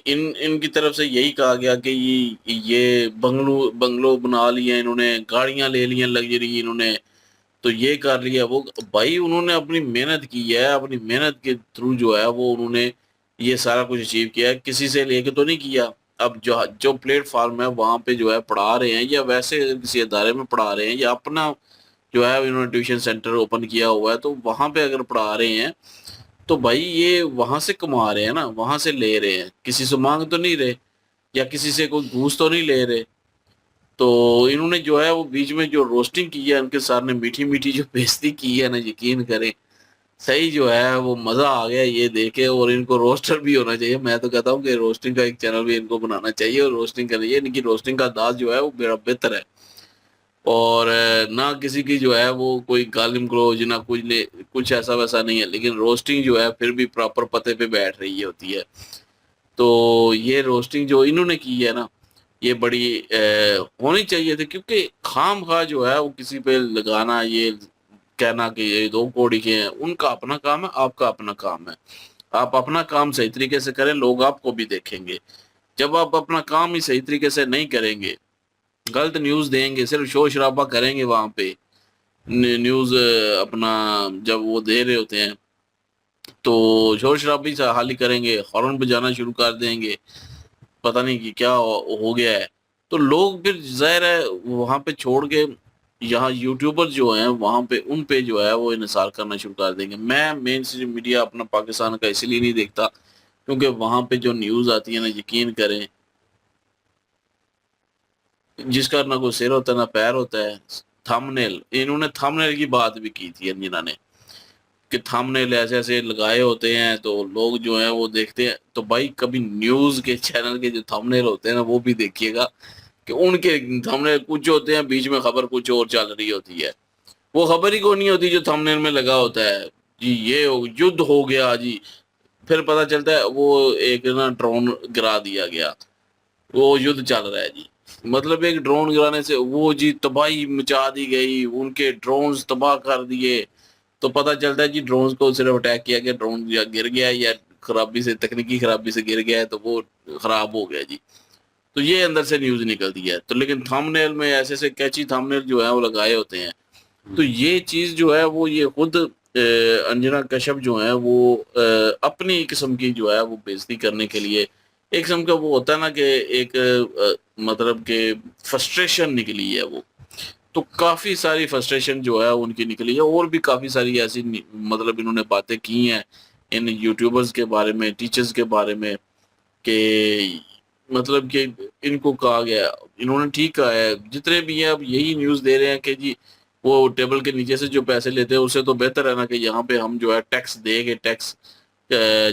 इनकी तरफ से यही कहा गया कि ये बंगलो बंगलो बना लिए इन्होंने, गाड़ियां ले ली हैं लग्जरी इन्होंने, तो ये कर लिया वो। भाई उन्होंने अपनी मेहनत की है, अपनी मेहनत के थ्रू जो है वो उन्होंने ये सारा कुछ अचीव किया है, किसी से लेके तो नहीं किया। अब जो जो प्लेटफॉर्म है वहां पे जो है पढ़ा रहे हैं, या वैसे किसी अदारे में पढ़ा रहे हैं, या अपना जो है इन्होंने ट्यूशन सेंटर ओपन किया हुआ है, तो वहां पे अगर पढ़ा रहे हैं तो भाई ये वहां से कमा रहे हैं ना, वहां से ले रहे हैं, किसी से मांग तो नहीं रहे, या किसी से कोई घूस तो नहीं ले रहे। तो इन्होंने जो है वो बीच में जो रोस्टिंग की है उनके सर ने, मीठी मीठी जो बेइज्जती की है ना, यकीन करें सही जो है वो मजा आ गया ये देखे। और इनको रोस्टर भी होना चाहिए। मैं तो कहता हूँ कि रोस्टिंग का एक चैनल भी इनको बनाना चाहिए और रोस्टिंग करनी चाहिए। इनकी रोस्टिंग का अंदाज जो है वो बड़ा बेहतर है, और ना किसी की जो है वो कोई गालिम गलौज ना कुछ ऐसा वैसा नहीं है, लेकिन रोस्टिंग जो है फिर भी प्रॉपर पते पे बैठ रही होती है। तो ये रोस्टिंग जो इन्होंने की है ना, ये बड़ी होनी चाहिए थी, क्योंकि खाम खा जो है वो किसी पे लगाना, ये कहना कि ये 2 कौड़ी के हैं, उनका अपना काम है, आपका अपना काम है। आप अपना काम सही तरीके से करें, लोग आपको भी देखेंगे। जब आप अपना काम ही सही तरीके से नहीं करेंगे, गलत न्यूज देंगे, सिर्फ शोर शराबा करेंगे वहां पे, न्यूज अपना जब वो दे रहे होते हैं तो शोर शराबी से हाली करेंगे, हॉर्न बजाना शुरू कर देंगे, पता नहीं कि क्या हो गया है। तो लोग फिर जाहिर है वहां पे छोड़ के यहाँ यूट्यूबर जो हैं वहां पे उन पे जो है वो इंसार करना शुरू कर देंगे। मैं मेन स्ट्रीम मीडिया अपना पाकिस्तान का इसलिए नहीं देखता क्योंकि वहां पे जो न्यूज आती है ना, यकीन करें जिसका ना कोई सिर होता है ना पैर होता है। थंबनेल, इन्होंने थंबनेल की बात भी की थी अंजना ने कि थंबनेल ऐसे ऐसे लगाए होते हैं तो लोग जो है वो देखते हैं। तो भाई कभी न्यूज के चैनल के जो थंबनेल होते हैं ना वो भी देखिएगा कि उनके थंबनेल कुछ होते हैं, बीच में खबर कुछ और चल रही होती है, वो खबर ही कोई नहीं होती जो थंबनेल में लगा होता है। जी ये युद्ध हो गया जी, फिर पता चलता है वो एक ना ड्रोन गिरा दिया गया, वो युद्ध चल रहा है जी। मतलब एक ड्रोन गिराने से वो जी तबाही मचा दी गई, उनके ड्रोन्स तबाह कर दिए। तो पता चलता है जी ड्रोन को सिर्फ अटैक किया गया, ड्रोन या गिर गया या खराबी से, तकनीकी खराबी से गिर गया है तो वो खराब हो गया जी। तो ये अंदर से न्यूज निकलती है। तो लेकिन थंबनेल में ऐसे ऐसे कैची थंबनेल जो है वो लगाए होते हैं। तो ये चीज जो है वो ये खुद अंजना कश्यप जो है वो अपनी किस्म की जो है वो बेइज्जती करने के लिए, एक किस्म का वो होता है ना कि एक मतलब के फ्रस्ट्रेशन निकली है वो। तो काफी सारी फ्रस्ट्रेशन जो है उनकी निकली है, और भी काफी सारी ऐसी मतलब इन्होंने बातें की हैं इन यूट्यूबर्स के बारे में, टीचर्स के बारे में, कि मतलब कि इनको कहा गया, इन्होंने ठीक कहा है, जितने भी हैं अब यही न्यूज दे रहे हैं कि जी वो टेबल के नीचे से जो पैसे लेते हैं उससे तो बेहतर है ना कि यहाँ पे हम जो है टैक्स दे के, टैक्स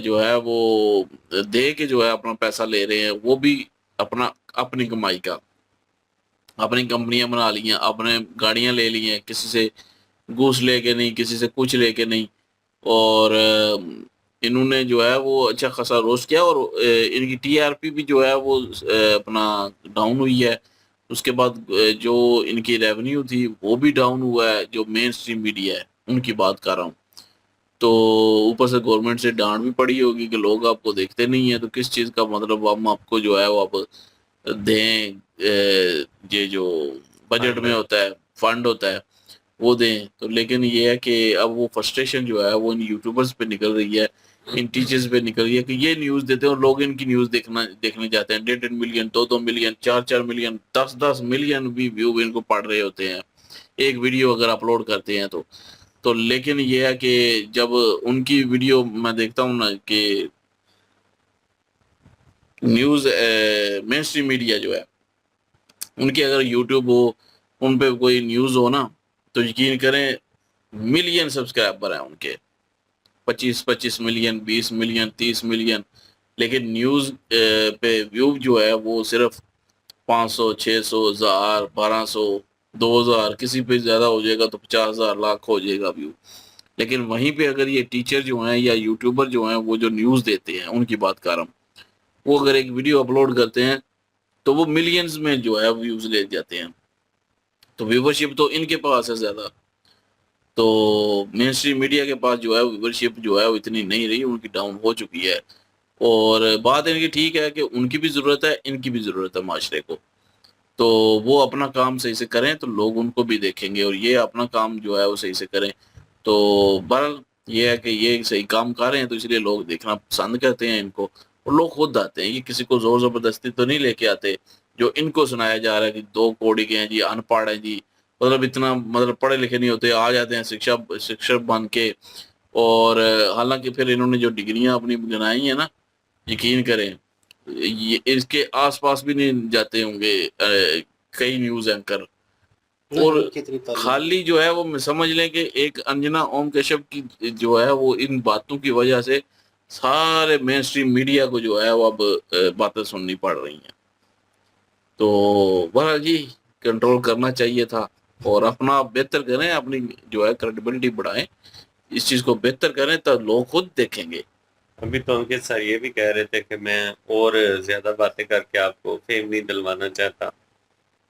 जो है वो दे के जो है अपना पैसा ले रहे हैं, वो भी अपना अपनी कमाई का, अपनी कंपनियां बना ली हैं, अपने गाड़ियां ले ली हैं, किसी से घूस लेके नहीं, किसी से कुछ लेके नहीं। और इन्होंने जो है वो अच्छा खासा रोस्ट किया, और इनकी टीआरपी भी जो है वो अपना डाउन हुई है। उसके बाद जो इनकी रेवेन्यू थी वो भी डाउन हुआ है, जो मेन स्ट्रीम मीडिया है उनकी बात कर रहा हूँ। तो ऊपर से गवर्नमेंट से डांट भी पड़ी होगी कि लोग आपको देखते नहीं है, तो किस चीज़ का मतलब हम आपको जो है वो आप दें, ये जो बजट में होता है, फंड होता है वो दें। तो लेकिन ये है कि अब वो फ्रस्ट्रेशन जो है वो इन यूट्यूबर्स पे निकल रही है, इन टीचर्स पे निकल रही है कि ये न्यूज़ देते हैं और लोग इनकी न्यूज़ देखने जाते हैं। 1.5 मिलियन, 2 मिलियन, 4 मिलियन, 10 मिलियन भी व्यू इनको पढ़ रहे होते हैं एक वीडियो अगर अपलोड करते हैं तो लेकिन ये है कि जब उनकी वीडियो मैं देखता हूँ ना कि न्यूज़ मेन स्ट्रीम मीडिया जो है उनकी अगर यूट्यूब हो, उन पे कोई न्यूज़ हो ना, तो यकीन करें मिलियन सब्सक्राइबर हैं उनके, 25-25 मिलियन, 20 मिलियन, 30 मिलियन। लेकिन न्यूज़ पे व्यू जो है वो सिर्फ 500, 600, 1000, 1200, 2000, किसी पे ज़्यादा हो जाएगा तो 50,000, लाख हो जाएगा व्यू। लेकिन वहीं पे अगर ये टीचर जो हैं या यूट्यूबर जो हैं वो जो न्यूज़ देते हैं, उनकी बात कर रहा हूँ, वो अगर एक वीडियो अपलोड करते हैं तो वो मिलियंस में जो है व्यूज़ ले जाते हैं। तो व्यूवरशिप तो इनके पास है ज़्यादा, तो मेन स्ट्रीम मीडिया के पास जो है व्यूवरशिप जो है वो इतनी नहीं रही, उनकी डाउन हो चुकी है। और बात इनकी ठीक है कि उनकी भी ज़रूरत है, इनकी भी ज़रूरत है माशरे को। तो वो अपना काम सही से करें तो लोग उनको भी देखेंगे, और ये अपना काम जो है वो सही से करें। तो बहरहाल ये है कि ये सही काम कर रहे हैं तो इसलिए लोग देखना पसंद करते हैं इनको, और लोग खुद आते हैं। ये किसी को ज़ोर ज़बरदस्ती तो नहीं लेके आते। जो इनको सुनाया जा रहा है कि 2 कौड़ी के हैं जी, अनपढ़ हैं जी, मतलब इतना मतलब पढ़े लिखे नहीं होते, आ जाते हैं शिक्षक बन के। और हालांकि फिर इन्होंने जो डिग्रियां अपनी बनाई हैं ना, यकीन करें ये इसके आसपास भी नहीं जाते होंगे कई न्यूज़ एंकर। और कितनी तारीफ। खाली जो है वो समझ लें कि एक अंजना ओम कश्यप की जो है वो इन बातों की वजह से सारे मेन स्ट्रीम मीडिया को जो है वो अब बातें सुननी पड़ रही हैं। तो बहरहाल जी कंट्रोल करना चाहिए था, और अपना बेहतर करें, अपनी जो है क्रेडिबिलिटी बढ़ाएं, इस चीज़ को बेहतर करें तो लोग खुद देखेंगे। अभी तो अंकित सर ये भी कह रहे थे कि मैं और ज्यादा बातें करके आपको फेम नहीं दिलवाना चाहता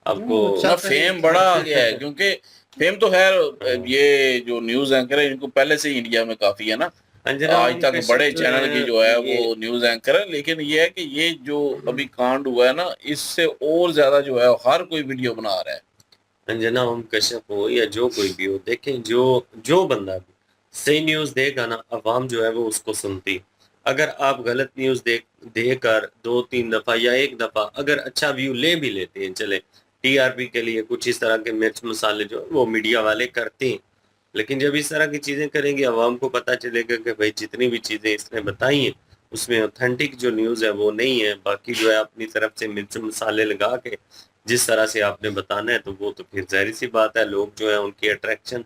आपको। ना फेम बड़ा आ गया है, क्योंकि फेम तो खैर ये जो न्यूज एंकर है इनको पहले से ही इंडिया में काफी है ना, अंजना आज तक कश्यप बड़े चैनल की जो है ये- वो न्यूज एंकर है। लेकिन ये है कि ये जो अभी कांड हुआ है ना, इससे और ज्यादा जो है हर कोई वीडियो बना रहा है। अंजना ओम कश्यप हो या जो कोई भी हो, देखें जो बंदा भी सही न्यूज देगा ना, अवाम जो है वो उसको सुनती। अगर आप गलत न्यूज देकर 2-3 दफा या एक दफा अगर अच्छा व्यू ले भी लेते हैं, चले टीआरपी के लिए कुछ इस तरह के मिर्च मसाले जो वो मीडिया वाले करते हैं, लेकिन जब इस तरह की चीजें करेंगे अवाम को पता चलेगा कि भाई जितनी भी चीजें इसने बताई हैं उसमें ऑथेंटिक जो न्यूज है वो नहीं है। बाकी जो है अपनी तरफ से मिर्च मसाले लगा के जिस तरह से आपने बताना है, तो वो तो फिर जाहिर सी बात है, लोग जो है उनकी अट्रैक्शन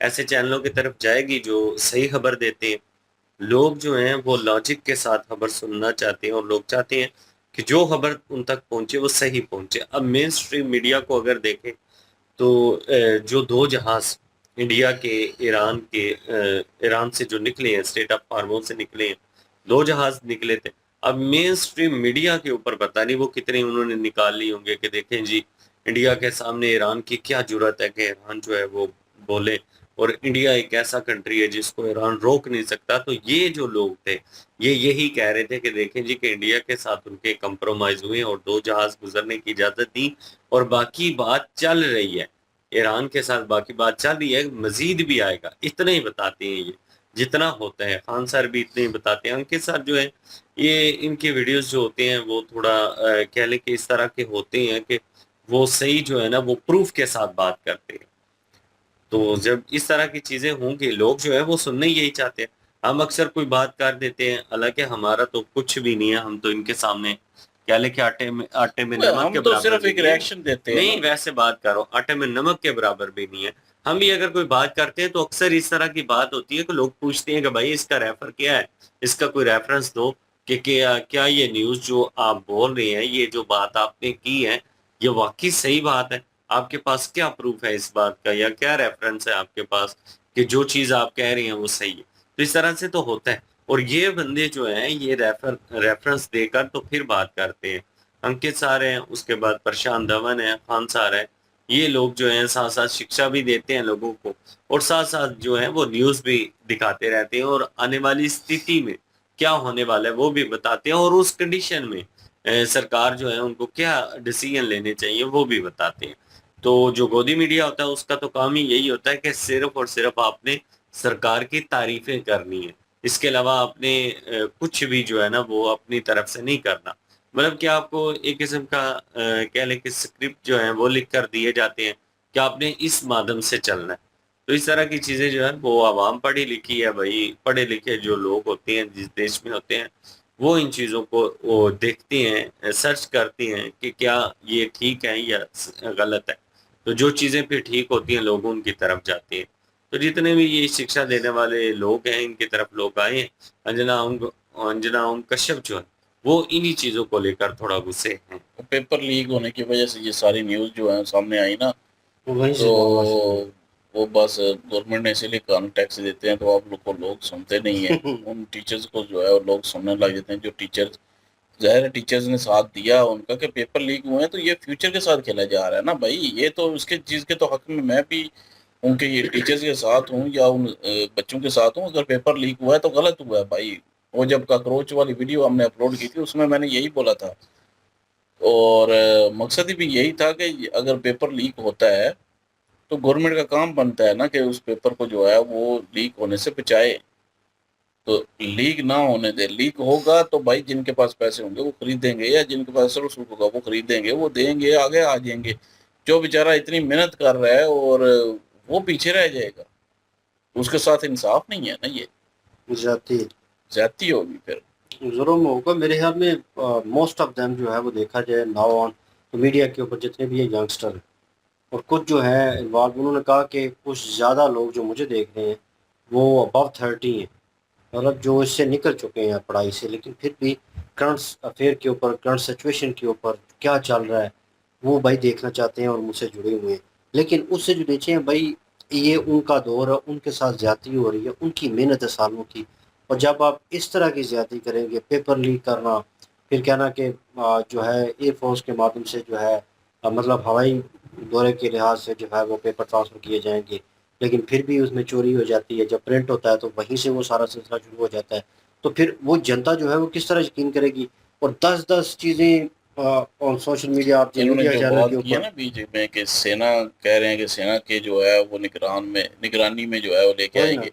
ऐसे चैनलों की तरफ जाएगी जो सही खबर देते हैं। लोग जो हैं वो लॉजिक के साथ खबर सुनना चाहते हैं, और लोग चाहते हैं कि जो खबर उन तक पहुंचे वो सही पहुंचे। अब मेन स्ट्रीम मीडिया को अगर देखें तो जो 2 जहाज इंडिया के ईरान से जो निकले हैं, स्टेट ऑफ हार्मोन से निकले हैं, 2 जहाज निकले थे। अब मेन स्ट्रीम मीडिया के ऊपर पता नहीं वो कितने उन्होंने निकाल ली होंगे कि देखें जी इंडिया के सामने ईरान की क्या जरूरत है कि ईरान जो है वो बोले, और इंडिया एक ऐसा कंट्री है जिसको ईरान रोक नहीं सकता। तो ये जो लोग थे ये यही कह रहे थे कि देखें जी कि इंडिया के साथ उनके कंप्रोमाइज हुए और 2 जहाज गुजरने की इजाजत दी, और बाकी बात चल रही है ईरान के साथ, बाकी बात चल रही है, मजीद भी आएगा। इतना ही बताते हैं ये, जितना होता है। खान सर भी इतने ही बताते हैं। अंकित सर जो है ये इनके वीडियोस जो होते हैं वो थोड़ा कह लें कि इस तरह के होते हैं कि वो सही जो है ना वो प्रूफ के साथ बात करते हैं। तो जब इस तरह की चीजें होंगी लोग जो है वो सुनने यही चाहते हैं। हम अक्सर कोई बात कर देते हैं, हालांकि हमारा तो कुछ भी नहीं है, हम तो इनके सामने क्या लेके आटे में नमक हम के तो बराबर सिर्फ भी एक नहीं है। रिएक्शन देते हैं। नहीं वैसे बात करो, आटे में नमक के बराबर भी नहीं है। हम भी अगर कोई बात करते हैं तो अक्सर इस तरह की बात होती है कि लोग पूछते हैं कि भाई इसका रेफर क्या है, इसका कोई रेफरेंस दो कि क्या ये न्यूज जो आप बोल रहे हैं, ये जो बात आपने की है, ये वाकई सही बात है? आपके पास क्या प्रूफ है इस बात का, या क्या रेफरेंस है आपके पास कि जो चीज आप कह रहे हैं वो सही है? तो इस तरह से तो होता है। और ये बंदे जो हैं ये रेफरेंस देकर तो फिर बात करते हैं। अंकित सर हैं, उसके बाद प्रशांत धवन है, खान सर है, ये लोग जो हैं साथ साथ शिक्षा भी देते हैं लोगों को, और साथ साथ जो है वो न्यूज भी दिखाते रहते हैं, और आने वाली स्थिति में क्या होने वाला है वो भी बताते हैं, और उस कंडीशन में सरकार जो है उनको क्या डिसीजन लेने चाहिए वो भी बताते हैं। तो जो गोदी मीडिया होता है उसका तो काम ही यही होता है कि सिर्फ और सिर्फ आपने सरकार की तारीफें करनी है, इसके अलावा आपने कुछ भी जो है ना वो अपनी तरफ से नहीं करना। मतलब कि आपको एक किस्म का कह लें कि स्क्रिप्ट जो है वो लिख कर दिए जाते हैं कि आपने इस माध्यम से चलना है। तो इस तरह की चीजें जो है वो आवाम पढ़ी लिखी है भाई, पढ़े लिखे जो लोग होते हैं जिस देश में होते हैं वो इन चीज़ों को वो देखती हैं, सर्च करती हैं कि क्या ये ठीक है या गलत है। तो जो चीज़ें फिर ठीक होती हैं लोग उनकी तरफ जाते हैं। तो जितने भी ये शिक्षा देने वाले लोग हैं इनकी तरफ लोग आए हैं। अंजना ओम कश्यप जो है वो इन्हीं चीज़ों को लेकर थोड़ा गुस्से हैं। पेपर लीक होने की वजह से ये सारी न्यूज़ जो है सामने आई ना, वहीं से तो वो बस गवर्नमेंट ने इसीलिए कानून टैक्स देते हैं, तो आप लोग को लोग सुनते नहीं है। उन टीचर्स को जो है वो लोग सुनने लग जाते हैं। जो टीचर्स, ज़ाहिर है टीचर्स ने साथ दिया उनका कि पेपर लीक हुए हैं, तो ये फ्यूचर के साथ खेला जा रहा है ना भाई। ये तो उसके चीज़ के तो हक में मैं भी उनके ये टीचर्स के साथ हूँ या उन बच्चों के साथ हूँ। अगर पेपर लीक हुआ है तो गलत हुआ है भाई। वो जब कॉकरोच वाली वीडियो हमने अपलोड की थी उसमें मैंने यही बोला था, और मकसद भी यही था कि अगर पेपर लीक होता है तो गवर्नमेंट का काम बनता है ना कि उस पेपर को जो है वो लीक होने से बचाए। तो लीक ना होने दे। लीक होगा तो भाई जिनके पास पैसे होंगे वो खरीदेंगे, या जिनके पास सोर्स होगा वो खरीदेंगे, वो देंगे, आगे आ जाएंगे। जो बेचारा इतनी मेहनत कर रहा है और वो पीछे रह जाएगा, उसके साथ इंसाफ नहीं है ना। ये जाती ज्यादती होगी फिर। जरूर होगा मेरे ख्याल में। मोस्ट ऑफ देम जो है वो देखा जाए नाउ ऑन तो मीडिया के ऊपर जितने भी ये यंगस्टर हैं और कुछ जो है इन्वॉल्व, उन्होंने कहा कि कुछ ज़्यादा लोग जो मुझे देख रहे हैं वो अबव 30 हैं, मतलब जो इससे निकल चुके हैं पढ़ाई से, लेकिन फिर भी करंट अफेयर के ऊपर, करंट सिचुएशन के ऊपर क्या चल रहा है वो भाई देखना चाहते हैं और मुझसे जुड़े हुए हैं। लेकिन उससे जो देखें हैं भाई, ये उनका दौर है, उनके साथ ज़्यादती हो रही है, उनकी मेहनत है सालों की। और जब आप इस तरह की ज़्यादती करेंगे, पेपर लीक करना, फिर कहना कि जो है एयरफोर्स के माध्यम से जो है मतलब हवाई दौरे के लिहाज से जो है वो पेपर ट्रांसफ़र किए जाएंगे, लेकिन फिर भी उसमें चोरी हो जाती है। जब प्रिंट होता है तो वहीं से वो सारा सिलसिला शुरू हो जाता है। तो फिर वो जनता जो है वो किस तरह यकीन करेगी। और 10-10 चीज़ें ऑन सोशल मीडिया, आप इन्होंने मीडिया जो चैनल बात के की है ऊपर। ना बीच में कि सेना कह रहे हैं कि सेना के जो है वो निगरानी में जो है वो लेके वही ना, आएंगे।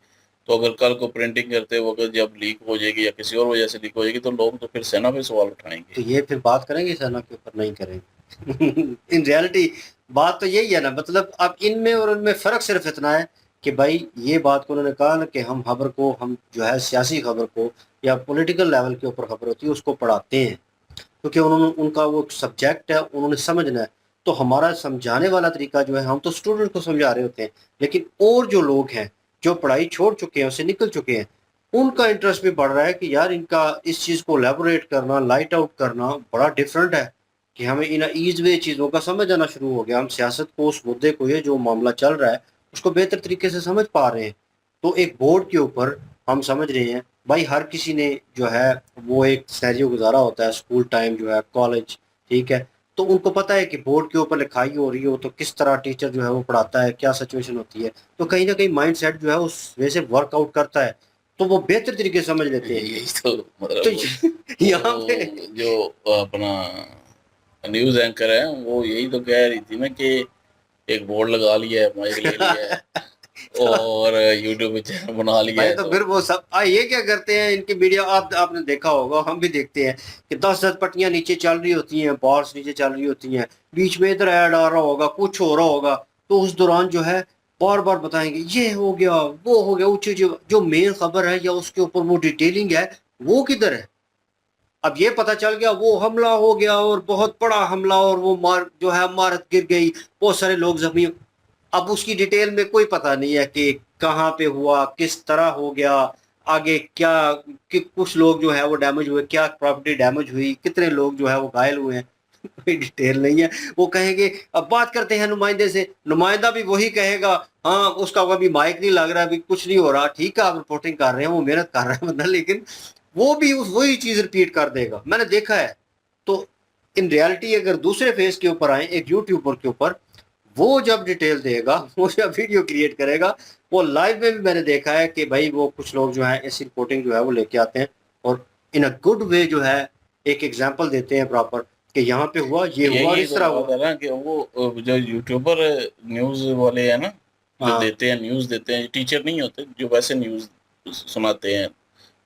तो अगर कल को प्रिंटिंग करते वक्त जब लीक हो जाएगी या किसी और वजह से लीक हो जाएगी तो लोग तो फिर सेना पे सवाल उठाएंगे। तो ये फिर बात करेंगे सेना के ऊपर? नहीं करेंगे। इन रियलिटी बात तो यही है ना, मतलब अब इनमें और उनमें फ़र्क सिर्फ इतना है कि भाई ये बात को उन्होंने कहा ना कि हम खबर को, हम जो है सियासी खबर को या पॉलिटिकल लेवल के ऊपर खबर होती है उसको पढ़ाते हैं, क्योंकि उन्होंने, उनका वो सब्जेक्ट है, उन्होंने समझना है। तो हमारा समझाने वाला तरीका जो है, हम तो स्टूडेंट को समझा रहे होते हैं, लेकिन और जो लोग हैं जो पढ़ाई छोड़ चुके हैं, उससे निकल चुके हैं, उनका इंटरेस्ट भी बढ़ रहा है कि यार इनका इस चीज़ को एलेबोरेट करना, लाइट आउट करना बड़ा डिफरेंट है, कि हमें इन ईज वे चीज़ों का समझ आना शुरू हो गया। हम सियासत को, उस मुद्दे को, ये जो मामला चल रहा है उसको बेहतर तरीके से समझ पा रहे हैं। तो एक बोर्ड के ऊपर हम समझ रहे हैं भाई, हर किसी ने जो है वो एक सिनेरियो गुजारा होता है, स्कूल टाइम जो है, कॉलेज, ठीक है। तो उनको पता है कि बोर्ड के ऊपर लिखाई हो रही हो तो किस तरह टीचर जो है वो पढ़ाता है, क्या सिचुएशन होती है। तो कहीं ना कहीं माइंड सेट जो है उस वे से वर्कआउट करता है, तो वो बेहतर तरीके से समझ लेते हैं। यही तो तो मतलब यहाँ पे वो जो अपना न्यूज एंकर है वो यही तो कह रही थी ना कि एक बोर्ड लगा लिया है, माइक ले लिया है और यूट्यूब पे चैनल बना लिया भाई है। तो फिर वो सब ये क्या करते हैं इनकी मीडिया, आपने देखा होगा, हम भी देखते हैं कि 10-10 पट्टियां नीचे चल रही होती हैं, बार्स नीचे चल रही होती हैं, बीच में इधर ऐड आ रहा होगा, कुछ हो रहा होगा, तो उस दौरान जो है बार बार बताएंगे ये हो गया, वो हो गया, ऊंची जो मेन खबर है या उसके ऊपर वो डिटेलिंग है वो किधर है। अब ये पता चल गया वो हमला हो गया और बहुत बड़ा हमला, और वो मार जो है इमारत गिर गई, बहुत सारे लोग जख्मी। अब उसकी डिटेल में कोई पता नहीं है कि कहाँ पे हुआ, किस तरह हो गया, आगे क्या, कि कुछ लोग जो है वो डैमेज हुए, क्या प्रॉपर्टी डैमेज हुई, कितने लोग जो है वो घायल हुए हैं। कोई डिटेल नहीं है। वो कहेंगे, अब बात करते हैं नुमाइंदे से, नुमाइंदा भी वही कहेगा, हाँ उसका कभी माइक नहीं लग रहा, अभी कुछ नहीं हो रहा, ठीक है आप रिपोर्टिंग कर रहे हैं, वो मेहनत कर रहा है बंदा, लेकिन वो भी वही चीज रिपीट कर देगा, मैंने देखा है। तो इन रियलिटी अगर दूसरे फेस के ऊपर आए, एक यूट्यूबर के ऊपर, वो जब डिटेल देगा, वो जब वीडियो क्रिएट करेगा, वो लाइव में भी मैंने देखा है कि भाई वो कुछ लोग जो है ऐसी रिपोर्टिंग जो है वो लेके आते हैं और इन अ गुड वे जो है एक एग्जांपल देते हैं प्रॉपर कि यहाँ पे हुआ, ये हुआ, यही इस तो तरह बात हुआ। है ना कि वो जो यूट्यूबर न्यूज वाले हैं ना, जो हाँ, देते हैं न्यूज देते हैं, टीचर नहीं होते जो वैसे न्यूज सुनाते हैं,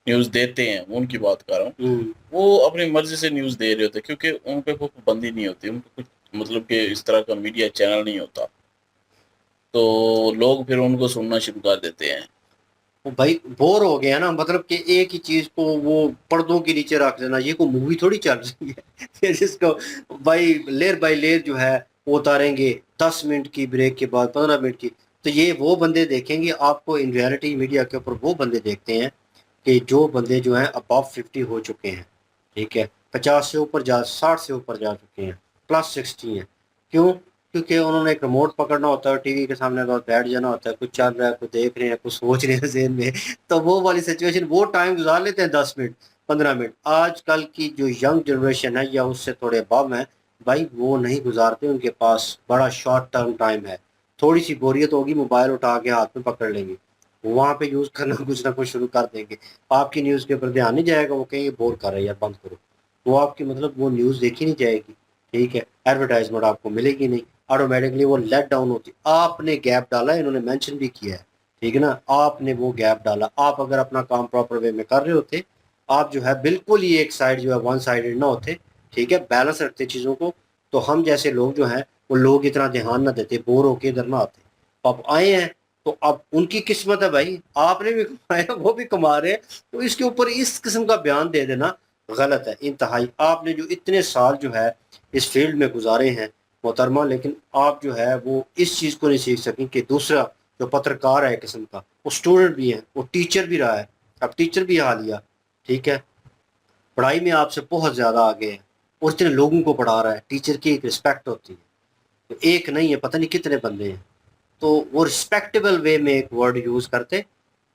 न्यूज देते हैं, उनकी बात कर रहा हूँ। हम्म, वो अपनी मर्जी से न्यूज दे रहे होते क्योंकि उन पे कोई पाबंदी नहीं होती, उनको कुछ मतलब कि इस तरह का मीडिया चैनल नहीं होता, तो लोग फिर उनको सुनना शुरू कर देते हैं। वो भाई बोर हो गया ना, मतलब कि एक ही चीज को वो पर्दों के नीचे रख देना, ये कोई मूवी थोड़ी चल रही है जिसको भाई लेयर बाय लेयर जो है वो उतारेंगे 10 मिनट की ब्रेक के बाद 15 मिनट की। तो ये वो बंदे देखेंगे आपको, इन रियलिटी मीडिया के ऊपर वो बंदे देखते हैं कि जो बंदे जो हैं अबव 50 हो चुके हैं, ठीक है, 50 से ऊपर जा 60 से ऊपर जा चुके हैं, +60 हैं। क्यों? क्योंकि उन्होंने एक रिमोट पकड़ना होता है, टीवी के सामने बस बैठ जाना होता है, कुछ चल रहा है, कुछ देख रहे हैं, कुछ सोच रहे हैं ज़हन में, तो वो वाली सिचुएशन वो टाइम गुजार लेते हैं 10 मिनट 15 मिनट। आजकल की जो यंग जनरेशन है या उससे थोड़े अबव है भाई, वो नहीं गुजारते, उनके पास बड़ा शॉर्ट टर्म टाइम है। थोड़ी सी बोरियत होगी, मोबाइल उठा के हाथ में पकड़ लेंगे, वहाँ पे यूज़ करना कुछ ना कुछ शुरू कर देंगे। आपकी न्यूज़ के ऊपर ध्यान नहीं जाएगा, वो कहेंगे बोर कर रहे हैं यार बंद करो, वो आपकी मतलब वो न्यूज़ देखी नहीं जाएगी, ठीक है, एडवर्टाइजमेंट आपको मिलेगी नहीं, ऑटोमेटिकली वो लेट डाउन होती। आपने गैप डाला, इन्होंने मेंशन भी किया है, ठीक है ना, आपने वो गैप डाला। आप अगर अपना काम प्रॉपर वे में कर रहे होते, आप जो है बिल्कुल ही एक साइड जो है वन साइडेड ना होते, ठीक है, बैलेंस रखते चीज़ों को, तो हम जैसे लोग जो हैं वो लोग इतना ध्यान ना देते, बोर होके इधर ना आते। अब आए हैं तो अब उनकी किस्मत है भाई, आपने भी कमाया, वो भी कमा रहे हैं, तो इसके ऊपर इस किस्म का बयान दे देना गलत है इंतहाई। आपने जो इतने साल जो है इस फील्ड में गुजारे हैं मोहतरमा, लेकिन आप जो है वो इस चीज़ को नहीं सीख सकें कि दूसरा जो पत्रकार है किस्म का, वो स्टूडेंट भी है, वो टीचर भी रहा है, अब टीचर भी हाल लिया, ठीक है, पढ़ाई में आपसे बहुत ज़्यादा आगे है और इतने लोगों को पढ़ा रहा है। टीचर की एक रिस्पेक्ट होती है, तो एक नहीं है, पता नहीं कितने बंदे हैं, तो वो रिस्पेक्टेबल वे में एक वर्ड यूज़ करते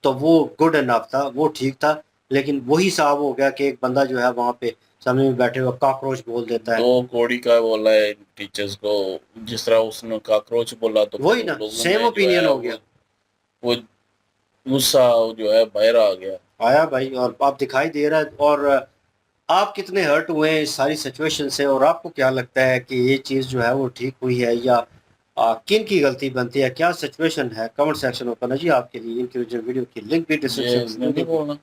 तो वो गुड इनफ था, वो ठीक था। लेकिन वही साहब हो गया कि एक बंदा जो है वहाँ पे सामने में बैठे हुआ कॉकरोच बोल देता है। तो कोड़ी का बोला है टीचर्स को, जिस तरह उसने कॉकरोच बोला तो वही फिर ना, लोगों सेम में जो ओपिनियन है हो गया, वो गुस्सा जो है बाहर आ गया। आया भाई, और आप दिखाई दे रहा है। और आप कितने हर्ट हुए हैं इस सारी सिचुएशन से, और आपको क्या लगता है कि ये चीज़ जो है वो ठीक हुई है या किन की गलती बनती है, क्या सिचुएशन है? कमेंट सेक्शन ओपन है जी आपके लिए। इनकी जो वीडियो की लिंक भी ये डिस्क्रिप्शन इसने नहीं बोलना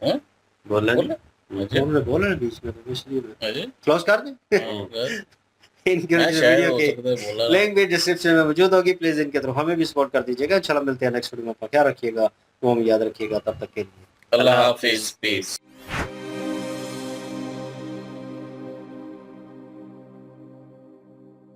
हैं? बोला नहीं, अच्छा। उन्होंने बोला ना बीच में, तो इसलिए अरे क्लोज कर दें। हाँ, कर। इनके हाँ, जो शायद वीडियो हो के सकता है बोला ना। लिंक भी डिस्क्रिप्शन में मौजूद होगी, प्लीज इनके थ्रू हमें भी सपोर्ट कर दीजिएगा। इंशाल्लाह मिलते हैं नेक्स्ट वीडियो में, अपना ख्याल रखिएगा, वो हम याद रखिएगा, तब तक के लिए अल्लाह हाफिज, पीस।